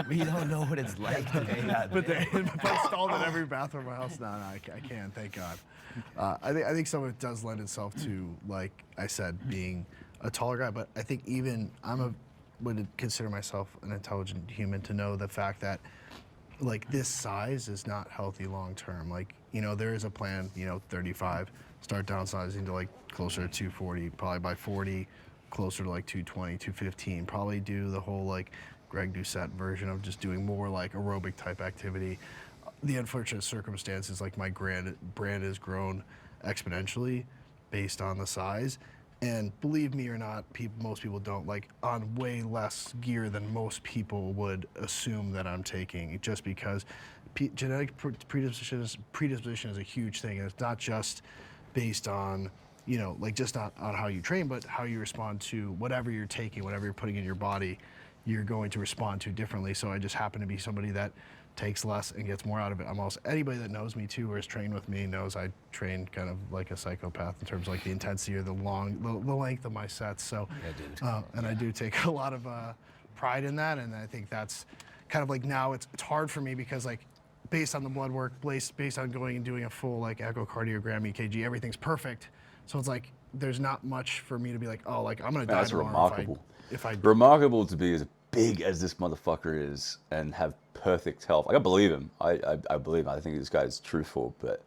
We don't know what it's like to be that But big. if I installed in every bathroom in my house, no, I can't. Thank God. I think some of it does lend itself to, like I said, being a taller guy. But I think even would consider myself an intelligent human to know the fact that, like, this size is not healthy long term. Like, there is a plan. 35, start downsizing to like closer to 240. Probably by 40, closer to like 220, 215. Probably do the whole like Greg Doucette version of just doing more like aerobic type activity. The unfortunate circumstance is like my brand has grown exponentially based on the size. And believe me or not, most people don't, like, on way less gear than most people would assume that I'm taking, just because genetic predisposition is a huge thing. And it's not just based on, just not on how you train, but how you respond to whatever you're taking, whatever you're putting in your body, you're going to respond to differently. So I just happen to be somebody that takes less and gets more out of it. Almost anybody that knows me too or has trained with me knows I train kind of like a psychopath in terms of like the intensity or the length of my sets. So, and I do take a lot of pride in that, and I think that's kind of like now it's hard for me because like based on the blood work, based on going and doing a full like echocardiogram, EKG, everything's perfect. So it's like there's not much for me to be like, oh, like I'm gonna die That's tomorrow remarkable. if I remarkable to be as big as this motherfucker is and have perfect health. Like, I believe him. I believe him. I think this guy's truthful, but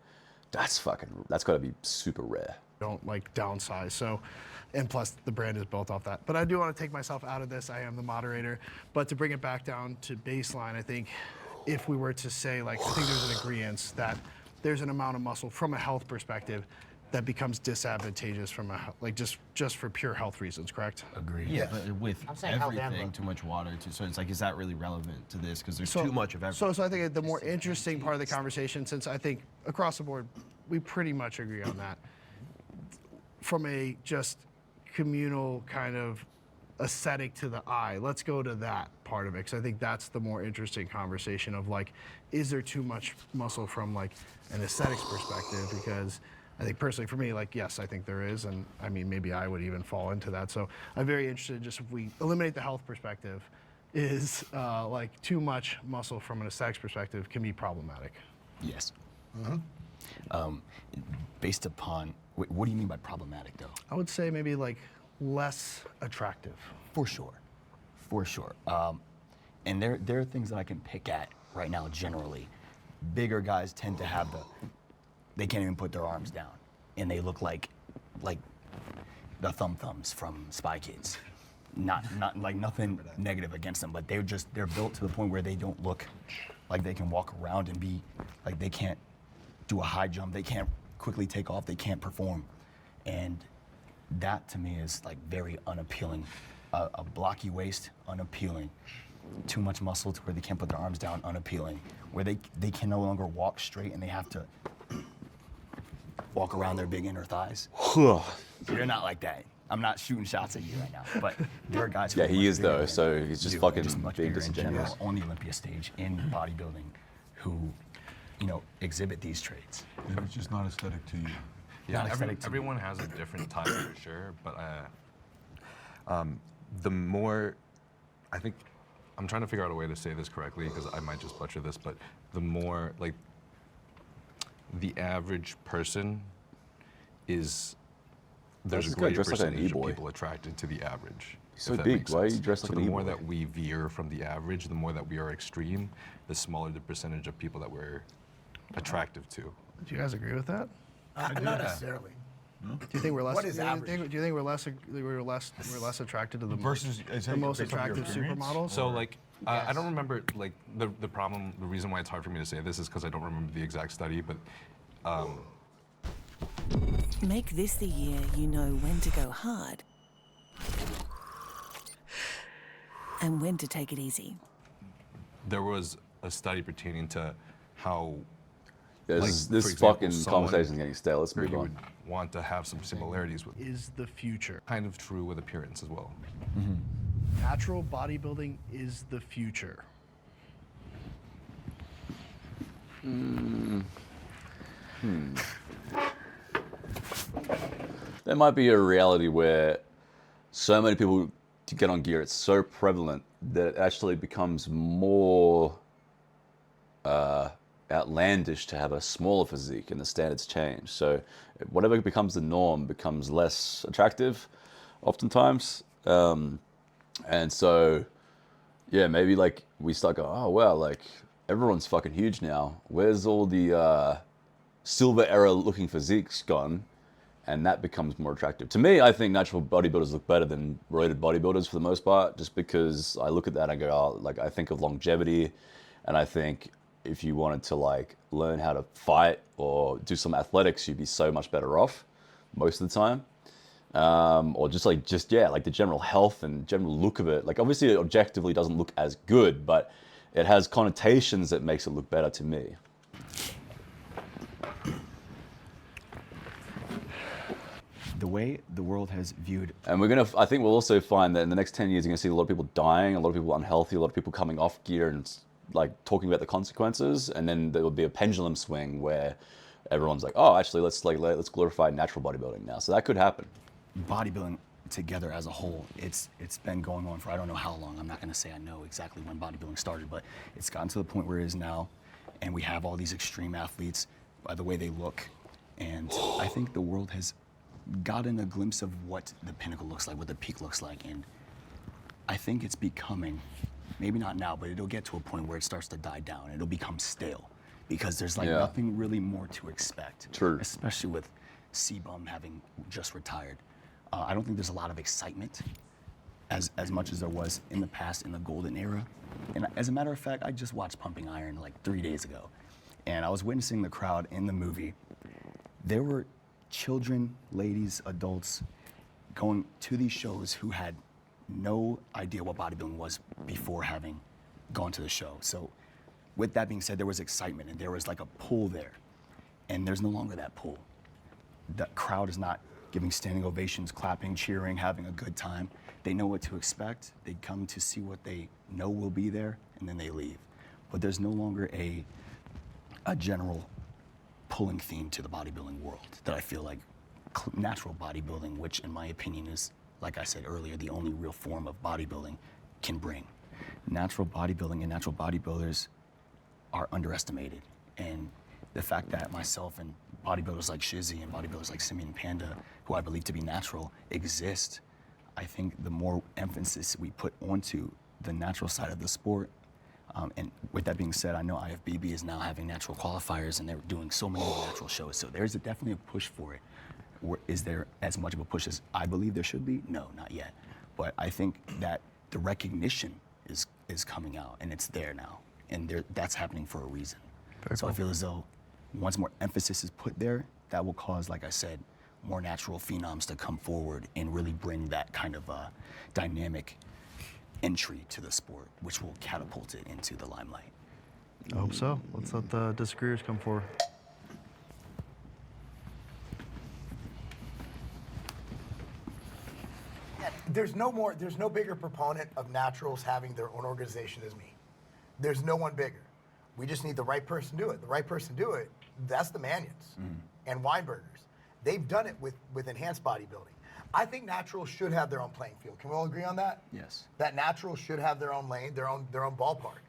that's got to be super rare. Don't like downsize. So, and plus the brand is built off that. But I do want to take myself out of this. I am the moderator. But to bring it back down to baseline, I think if we were to say, like, I think there's an agreement that there's an amount of muscle from a health perspective that becomes disadvantageous from a like just for pure health reasons, correct? Agreed. Yeah, but with I'm saying health and everything, look. too much water, so it's like, is that really relevant to this? Because there's too much of everything. So I think the more interesting part of the conversation, since I think across the board, we pretty much agree on that, from a just communal kind of aesthetic to the eye, let's go to that part of it, because I think that's the more interesting conversation of like, is there too much muscle from like an aesthetics perspective? Because I think personally for me, like, yes, I think there is, and I mean, maybe I would even fall into that. So I'm very interested, just if we eliminate the health perspective, is like too much muscle from an aesthetics perspective can be problematic. Yes. Based upon, what do you mean by problematic though? I would say maybe like less attractive. For sure. And there are things that I can pick at right now generally. Bigger guys tend to have they can't even put their arms down, and they look like the thumbs from Spy Kids. Not like nothing negative against them, but they're built to the point where they don't look like they can walk around and be like they can't do a high jump, they can't quickly take off, they can't perform, and that to me is like very unappealing. A blocky waist, unappealing. Too much muscle to where they can't put their arms down, unappealing. Where they can no longer walk straight and they have to walk around their big inner thighs. You're not like that. I'm not shooting shots at you right now, but there are guys who Yeah, are he much is bigger though, than so he's just you, fucking much being bigger in disingenuous. general on the Olympia stage in bodybuilding who, exhibit these traits. And it's just not aesthetic to you. Yeah, Not aesthetic to me. everyone has a different type for sure, but the more, I think, I'm trying to figure out a way to say this correctly because I might just butcher this, but the more, like, the average person is, there's This a guy greater dressed like an percentage of E-boy. people attracted to the average. He's so if that big, makes why are you sense. dressed So like the an more E-boy? that we veer from the average, the more that we are extreme, the smaller the percentage of people that we're attractive to. Do you guys agree with that? Not necessarily. Do you think we're less? What is do you average? think we're less attracted to the Versus, the most attractive supermodels? So like, I don't remember like the reason why it's hard for me to say this is because I don't remember the exact study, but Make this the year you know when to go hard and when to take it easy. there was a study pertaining to how Yeah, like, this for example, fucking someone conversation is getting stale. Let's where move you on. would want to have some similarities with is the future. kind of true with appearance as well. Natural bodybuilding is the future. There might be a reality where so many people to get on gear, it's so prevalent that it actually becomes more outlandish to have a smaller physique and the standards change. So whatever becomes the norm becomes less attractive oftentimes. And so, yeah, maybe like we start going, oh, wow, like everyone's fucking huge now. Where's all the silver era looking physiques gone? And that becomes more attractive. To me, I think natural bodybuilders look better than roided bodybuilders for the most part, just because I look at that and go, oh, like I think of longevity, and I think if you wanted to like learn how to fight or do some athletics, you'd be so much better off most of the time. Or just like the general health and general look of it. Like obviously it objectively doesn't look as good, but it has connotations that makes it look better to me. The way the world has viewed, And I think we'll also find that in the next 10 years, you're gonna see a lot of people dying, a lot of people unhealthy, a lot of people coming off gear and like talking about the consequences, and then there would be a pendulum swing where everyone's like, oh, actually, let's glorify natural bodybuilding now. So that could happen. Bodybuilding together as a whole, it's been going on for I don't know how long. I'm not going to say I know exactly when bodybuilding started, but it's gotten to the point where it is now, and we have all these extreme athletes by the way they look, and I think the world has gotten a glimpse of what the pinnacle looks like, what the peak looks like, and I think it's becoming, maybe not now, but it'll get to a point where it starts to die down. It'll become stale because there's like nothing really more to expect. True. Especially with C-Bum having just retired. I don't think there's a lot of excitement as much as there was in the past in the golden era. And as a matter of fact, I just watched Pumping Iron like 3 days ago. And I was witnessing the crowd in the movie. There were children, ladies, adults going to these shows who had no idea what bodybuilding was before having gone to the show. So with that being said, there was excitement and there was like a pull there. And there's no longer that pull. The crowd is not giving standing ovations, clapping, cheering, having a good time. They know what to expect. They come to see what they know will be there, and then they leave. But there's no longer a general pulling theme to the bodybuilding world that I feel like natural bodybuilding, which in my opinion is, like I said earlier, the only real form of bodybuilding can bring. Natural bodybuilding and natural bodybuilders are underestimated. And the fact that myself and bodybuilders like Shizzy and bodybuilders like Simeon Panda, who I believe to be natural, exist, I think the more emphasis we put onto the natural side of the sport, and with that being said, I know IFBB is now having natural qualifiers and they're doing so many natural shows, so there's definitely a push for it. Is there as much of a push as I believe there should be? No, not yet. But I think that the recognition is coming out and it's there now, and that's happening for a reason. So I feel as though once more emphasis is put there, that will cause, like I said, more natural phenoms to come forward and really bring that kind of dynamic entry to the sport, which will catapult it into the limelight. I hope so. Let's let the disagreeers come forward. There's no bigger proponent of naturals having their own organization as me. There's no one bigger. We just need the right person to do it. The right person to do it, that's the Manions and Weinbergers. They've done it with enhanced bodybuilding. I think naturals should have their own playing field. Can we all agree on that? Yes. That naturals should have their own lane, their own ballpark.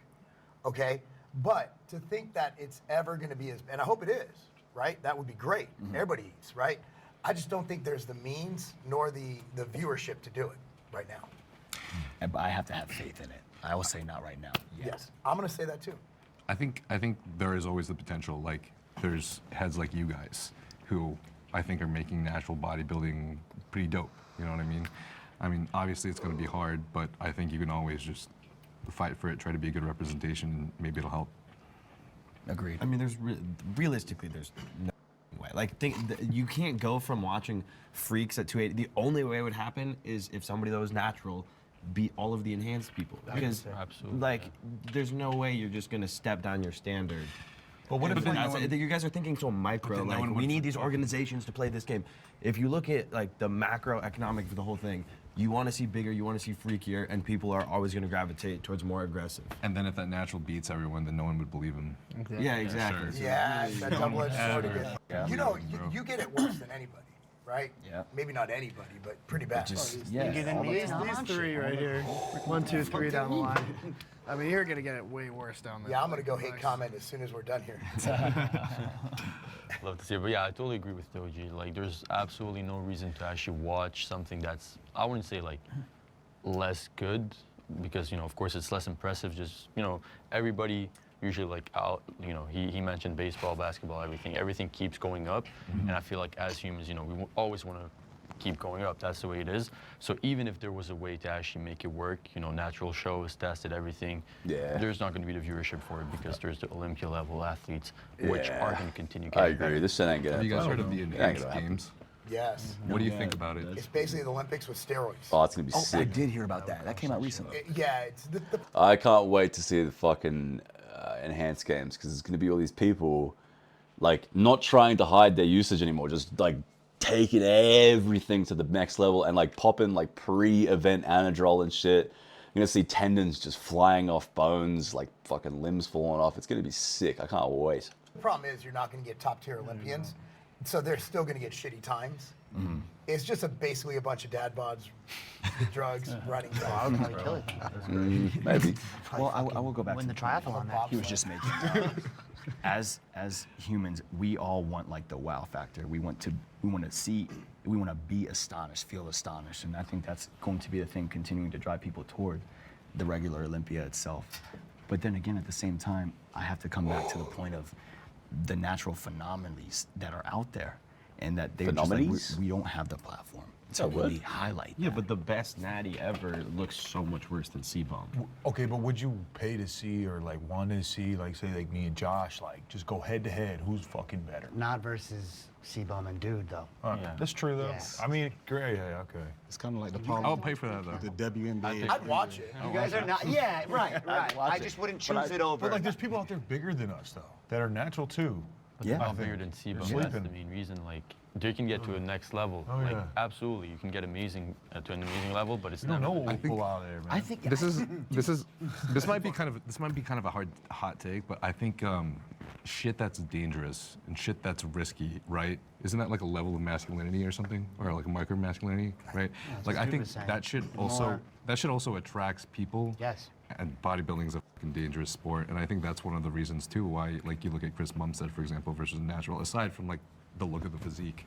Okay? But to think that it's ever going to be as, and I hope it is, right? That would be great. Everybody eats, right? I just don't think there's the means nor the viewership to do it right now. But I have to have faith in it. I will say not right now. Yes. I'm going to say that too. I think there is always the potential. Like, there's heads like you guys who I think are making natural bodybuilding pretty dope. You know what I mean? I mean, obviously it's going to be hard, but I think you can always just fight for it, try to be a good representation, and maybe it'll help. Agreed. I mean, realistically, there's no way. Like, you can't go from watching freaks at 280. The only way it would happen is if somebody that was natural beat all of the enhanced people. Because, like, there's no way you're just gonna step down your standard. But what if you guys are thinking so micro? Like, we need these organizations to play this game. If you look at like the macroeconomic for the whole thing, you want to see bigger, you want to see freakier, and people are always going to gravitate towards more aggressive. And then if that natural beats everyone, then no one would believe him. Okay. Yeah, exactly. Sure. Yeah, that double-edged sword again. Yeah. You know, you get it worse than anybody, right? Yeah. Maybe not anybody, but pretty bad. These three right here. 1, 2, 3 down the line. I mean, you're gonna get it way worse down there. Yeah, I'm gonna go hate comment as soon as we're done here. Love to see it, but yeah, I totally agree with Doji. Like, there's absolutely no reason to actually watch something that's, I wouldn't say like less good, because, you know, of course it's less impressive. Just, you know, everybody usually like out, you know, he mentioned baseball, basketball, everything keeps going up, and I feel like as humans, you know, we always want to keep going up. That's the way it is. So even if there was a way to actually make it work, you know, natural shows, tested everything, there's not going to be the viewership for it, because there's the Olympia level athletes which are going to continue I getting agree. better. This shit ain't gonna Have you guys happen. heard of the It ain't Enhanced gonna happen. Games? Yes. What do you think about it? It's basically the Olympics with steroids. Oh, it's gonna be I sick. did hear about that. That came out recently. Yeah, it's the I can't wait to see the fucking enhanced games, because it's gonna be all these people like not trying to hide their usage anymore, just like taking everything to the next level and like popping like pre-event Anadrol and shit. You're gonna see tendons just flying off bones, like fucking limbs falling off. It's gonna be sick. I can't wait. The problem is you're not going to get top tier Olympians, so they're still going to get shitty times. It's just basically a bunch of dad bods, with drugs, running. I would probably kill it. Maybe. Well, I will go back Win to the triathlon match. he was just making. As humans, we all want like the wow factor. We want to see, we want to be astonished, feel astonished, and I think that's going to be the thing continuing to drive people toward the regular Olympia itself. But then again, at the same time, I have to come back to the point of the natural phenomena that are out there, and that they're just like, we don't have the platform to really highlight. Yeah, but the best natty ever looks so much worse than C-Bomb. Okay, but would you pay to see or like want to see, like say like me and Josh, like just go head to head, who's fucking better? Not versus C-Bum and Dude, though. That's true though. Yes. I mean, great, yeah, okay. It's kind of like the I'll pay for that though. the WNBA. I'd watch it. You guys are not. Yeah, right. I just wouldn't choose it over. But like, there's people out there bigger than us though, that are natural too. Yeah, not bigger than C-Bomb. That's sleeping. the main reason. Like, they can get to a next level. Oh, like, yeah. absolutely, you can get amazing to an amazing level, but it's You don't not. know what we'll pull out of there, man. I think This might be kind of a hot take, but I think shit that's dangerous and shit that's risky, right? Isn't that like a level of masculinity or something, or like a micro masculinity, right? Like I think 2%. that should also attracts people. Yes. And bodybuilding is a fucking dangerous sport, and I think that's one of the reasons too why, like, you look at Chris Bumstead, for example, versus natural. Aside from like the look of the physique,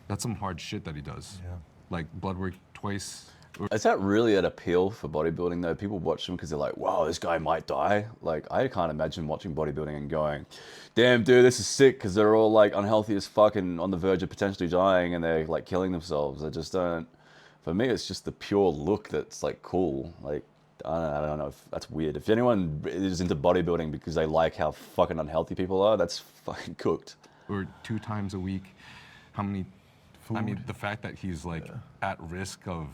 that's some hard shit that he does. Yeah. Like blood work twice. Is that really an appeal for bodybuilding though? People watch them because they're like, wow, this guy might die. Like, I can't imagine watching bodybuilding and going, damn, dude, this is sick, because they're all like unhealthy as fuck and on the verge of potentially dying, and they're like killing themselves. I just don't. For me, it's just the pure look that's like cool. Like, I don't know if that's weird. If anyone is into bodybuilding because they like how fucking unhealthy people are, that's fucking cooked. Or 2 times a week. How many? I mean, the fact that he's like at risk of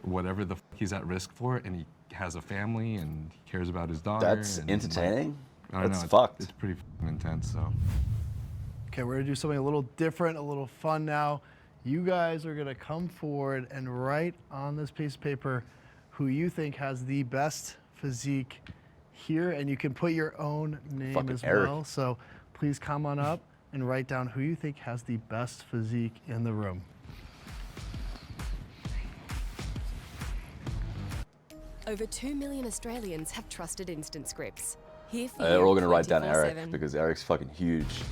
whatever he's at risk for, and he has a family and he cares about his daughter. That's and, entertaining. Like, I don't That's know, fucked. It's pretty intense. So. Okay, we're gonna do something a little different, a little fun now. You guys are gonna come forward and write on this piece of paper who you think has the best physique here, and you can put your own name Fucking as Eric. well. So please come on up and write down who you think has the best physique in the room. Over 2 million Australians have trusted Instant Scripts. Here for They're you all gonna write down 24/7. Eric because Eric's fucking huge.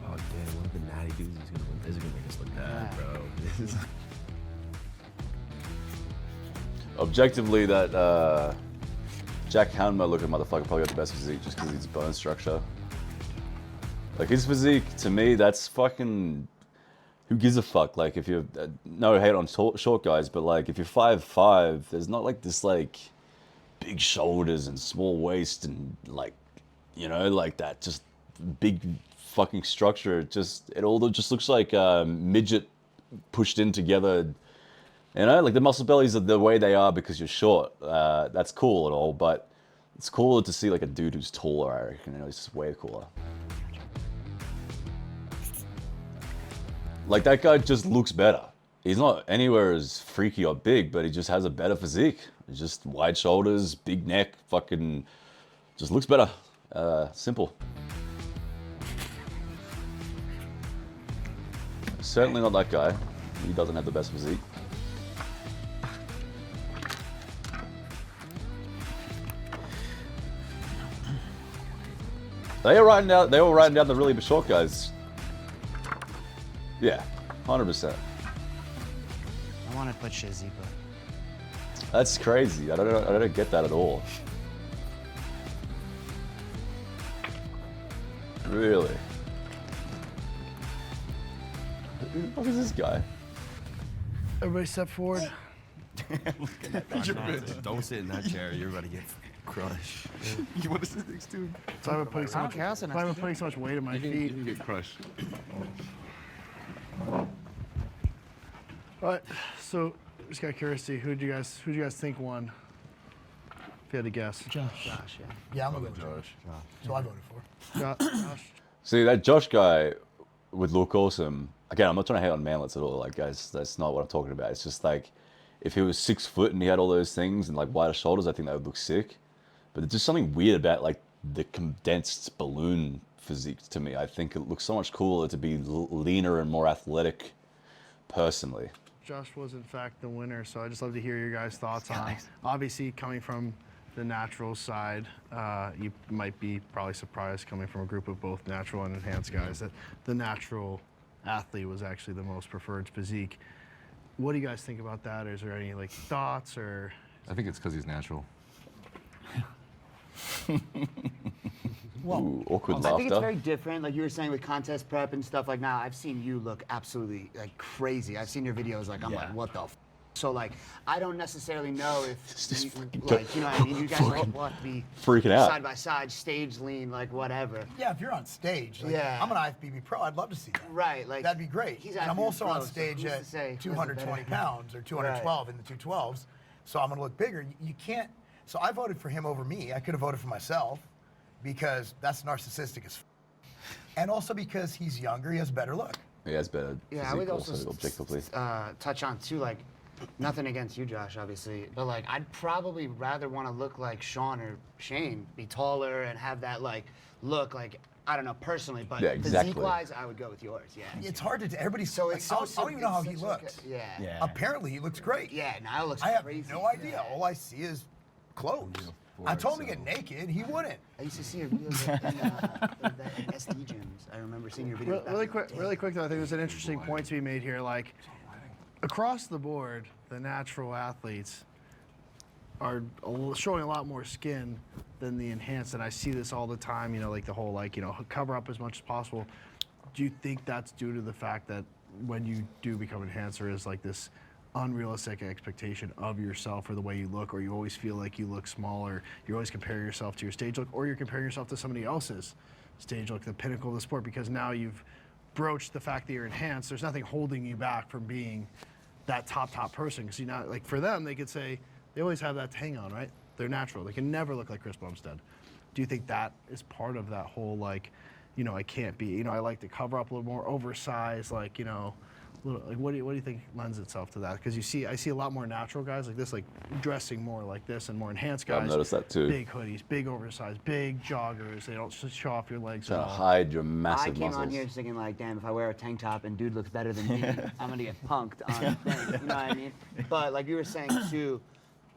Oh damn, one of the natty dudes is gonna make us look bad, bro. This is Objectively, that Jack Hanma looking motherfucker probably got the best physique just because of his bone structure. Like, his physique, to me, that's fucking. Who gives a fuck? Like, if you're. No hate on short guys, but like, if you're 5'5", there's not like this, like, big shoulders and small waist and, like, you know, like that just big fucking structure. It all just looks like midget pushed in together. You know, like the muscle bellies are the way they are because you're short. That's cool and all, but it's cooler to see like a dude who's taller, I reckon. You know, it's just way cooler. Like, that guy just looks better. He's not anywhere as freaky or big, but he just has a better physique. He's just wide shoulders, big neck, fucking just looks better. Simple. Certainly not that guy. He doesn't have the best physique. They were writing down the really short guys. Yeah, 100%. I want to put Shizzy, but That's crazy. I don't get that at all. Really? Who the fuck is this guy? Everybody step forward. Don't sit in that chair. You're about to get crushed. You want to sit next to him? So I'm putting so much weight on my feet. You can get crushed. All right, so just got curiosity. Who do you guys think won? If you had to guess. Josh, yeah. Yeah, I'm gonna go with Josh. So I voted for. Josh. See, that Josh guy would look awesome. Again, I'm not trying to hate on manlets at all. Like, guys, that's not what I'm talking about. It's just like, If he was 6 foot and he had all those things and like wider shoulders, I think that would look sick. But there's just something weird about like the condensed balloon physique to me. I think it looks so much cooler to be leaner and more athletic, personally. Josh was in fact the winner, so I'd just love to hear your guys' thoughts on. Obviously, coming from the natural side, you might be probably surprised coming from a group of both natural and enhanced guys that the natural athlete was actually the most preferred physique. What do you guys think about that? Is there any like thoughts or? I think it's because he's natural. Ooh, awkward laughter. I think it's very different. Like you were saying with contest prep and stuff like now, I've seen you look absolutely like crazy. I've seen your videos like, I'm like, what the f? So like, I don't necessarily know if, you, like, you know what I mean? You guys will have to be freaking out. side by side, stage lean, like whatever. Yeah, if you're on stage, like, Yeah. I'm an IFBB pro, I'd love to see that. Right, like That'd be great. he's And I'm IFBB also on pro, so stage who's to at say who has it 220 better? pounds or 212 in the 212s, so I'm gonna look bigger. You can't, so I voted for him over me. I could have voted for myself because that's narcissistic as f. And also because he's younger, he has a better look. He has better Yeah, I would physique also objectively. touch on too, like, nothing against you, Josh, obviously, but like, I'd probably rather want to look like Sean or Shane, be taller and have that like look, like I don't know personally, but Yeah, exactly. physique-wise, I would go with yours. Yeah. It's hard to, everybody's So like, it's so I don't even know how he it's such looks. yeah. Apparently he looks great. Yeah, now it looks I have crazy. no idea. All I see is clothes. I told him to get naked, he wouldn't. I used to see your videos in SD gyms. I remember seeing your videos. Really quick though, I think there's an interesting point to be made here. Like, across the board, the natural athletes are showing a lot more skin than the enhanced, and I see this all the time, you know, like the whole, like, you know, cover up as much as possible. Do you think that's due to the fact that when you do become enhanced, there is like this unrealistic expectation of yourself or the way you look, or you always feel like you look small, or you always compare yourself to your stage look, or you're comparing yourself to somebody else's stage look, the pinnacle of the sport, because now you've broached the fact that you're enhanced. There's nothing holding you back from being that top person, because you know, like for them, they could say they always have that to hang on, right? They're natural. They can never look like Chris Bumstead. Do you think that is part of that whole, like, you know, I can't be, you know, I like to cover up a little more, oversized, like, you know, like, what do you think lends itself to that? Because I see a lot more natural guys like this, like dressing more like this, and more enhanced guys. I've noticed that too. Big hoodies, big oversized, big joggers. They don't show off your legs at Trying to all. hide your massive I came muscles. on here thinking like, damn, if I wear a tank top and dude looks better than me, I'm gonna get punked on things, you know what I mean? But like you were saying too,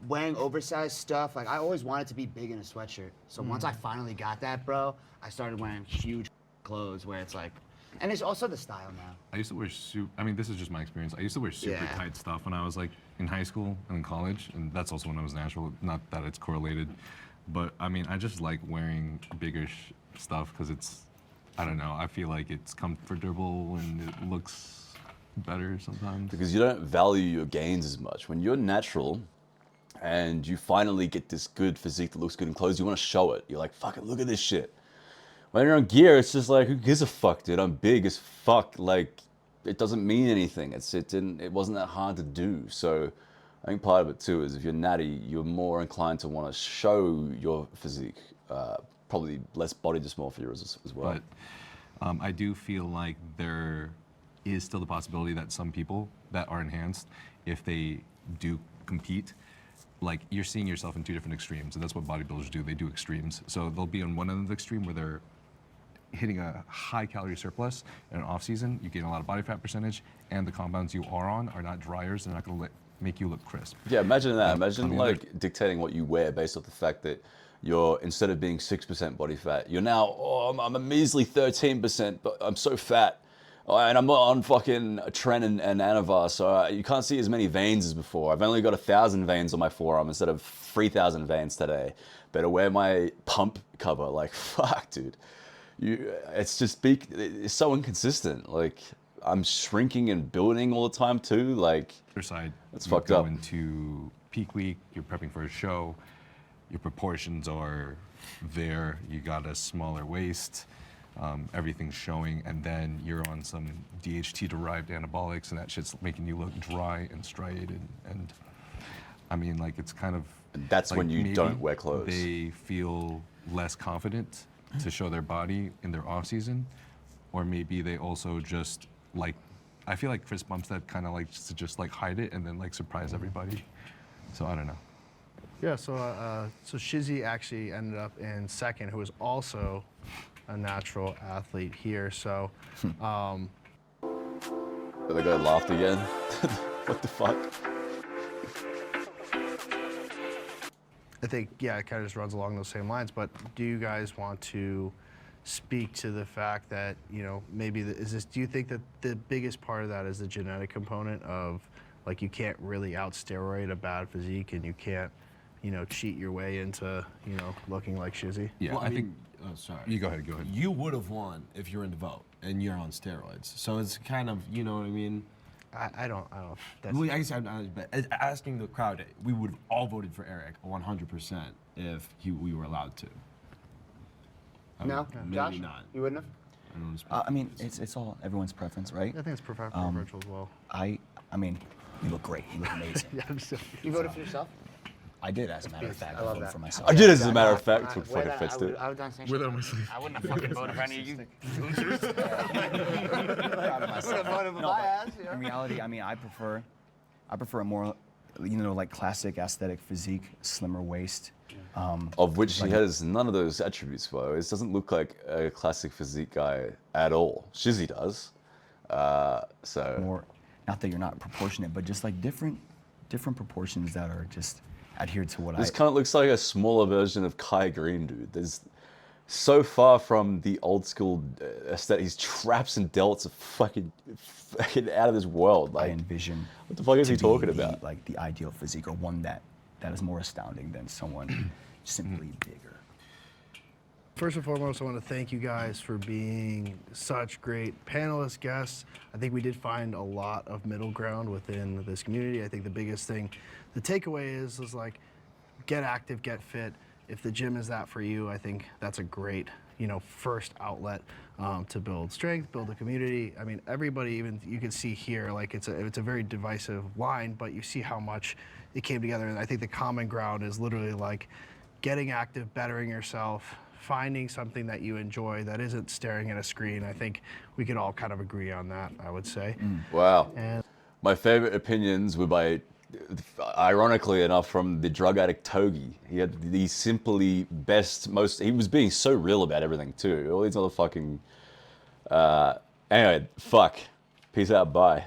wearing oversized stuff, like I always wanted to be big in a sweatshirt. So once I finally got that, bro, I started wearing huge clothes where it's like, and it's also the style now. I used to wear I mean, this is just my experience. I used to wear super Yeah. tight stuff when I was like in high school and in college, and that's also when I was natural. Not that it's correlated, but I mean, I just like wearing bigger stuff because it's, I don't know, I feel like it's comfortable and it looks better sometimes. Because you don't value your gains as much. When you're natural and you finally get this good physique that looks good in clothes, you want to show it. You're like, fuck it, look at this shit. When you're on gear, it's just like, who gives a fuck, dude? I'm big as fuck. Like, it doesn't mean anything. It wasn't that hard to do. So I think part of it too is if you're natty, you're more inclined to want to show your physique. Probably less body dysmorphia as well. But I do feel like there is still the possibility that some people that are enhanced, if they do compete, like you're seeing yourself in two different extremes, and that's what bodybuilders do. They do extremes. So they'll be on one end of the extreme where they're hitting a high calorie surplus in an off season, you gain a lot of body fat percentage, and the compounds you are on are not dryers. They're not going to make you look crisp. Yeah, imagine that. Imagine on the like dictating what you wear based off the fact that you're, instead of being 6% body fat, you're now, I'm a measly 13%, but I'm so fat. And I'm not on fucking Tren and Anavar, so you can't see as many veins as before. I've only got 1,000 veins on my forearm instead of 3,000 veins today. Better wear my pump cover. Like, fuck, dude. It's so inconsistent. Like, I'm shrinking and building all the time too. Like, Other side, it's you fucked go up. into peak week, you're prepping for a show, your proportions are there, you got a smaller waist, everything's showing, and then you're on some DHT-derived anabolics, and that shit's making you look dry and striated. And I mean, like, it's kind of... That's like when you maybe don't wear clothes. They feel less confident to show their body in their off season, or maybe they also just like I feel like Chris Bumstead kind of likes to just like hide it and then like surprise everybody. So I don't know. Yeah, so Shizzy actually ended up in second, who was also a natural athlete here. So, The guy laughed again. What the fuck? I think, yeah, it kind of just runs along those same lines. But do you guys want to speak to the fact that, you know, maybe do you think that the biggest part of that is the genetic component of, like, you can't really out-steroid a bad physique and you can't, you know, cheat your way into, you know, looking like Shizzy? Yeah, Well, I think. oh, sorry. You go ahead. Go ahead. You would have won if you were in the vote and you're on steroids. So it's kind of, you know what I mean? I don't. That's, Well, I guess I'm not, but asking the crowd, we would have all voted for Eric 100% if we were allowed to. No, Maybe Josh, not. you wouldn't have. I don't wanna speak I mean, it's all everyone's preference, right? I think it's preferential as well. I mean, you look great. You look amazing. Yeah, I'm so, You voted for yourself? I did, as a matter of fact. I I love voted that. for myself. I did, as a matter of When fact. Took when fucking fist it. I would done saying With shit. on my sleeve. I wouldn't have fucking voted for any of you losers. Proud of myself. Would have voted for No, my but ass. Yeah. In reality, I mean, I prefer a more, you know, like classic aesthetic physique, slimmer waist. Of which he has none of those attributes, though. It doesn't look like a classic physique guy at all. Shizzy does. So. More, not that you're not proportionate, but just like different proportions that are just adhered to what This kind of looks like a smaller version of Kai Green, dude. There's so far from the old school aesthetic. His traps and delts are fucking out of this world. Like, I envision. what the fuck is to he talking be about? Like the ideal physique, or one that is more astounding than someone simply bigger. First and foremost, I want to thank you guys for being such great panelist guests. I think we did find a lot of middle ground within this community. I think the biggest thing, the takeaway is like, get active, get fit. If the gym is that for you, I think that's a great, you know, first outlet to build strength, build a community. I mean, everybody, even you can see here, like it's a very divisive line, but you see how much it came together. And I think the common ground is literally like getting active, bettering yourself, finding something that you enjoy that isn't staring at a screen. I think we could all kind of agree on that, I would say. Wow. And My favorite opinions were by, ironically enough, from the drug addict Togi. He had the simply best, he was being so real about everything too. All these other fucking, anyway, fuck. Peace out, bye.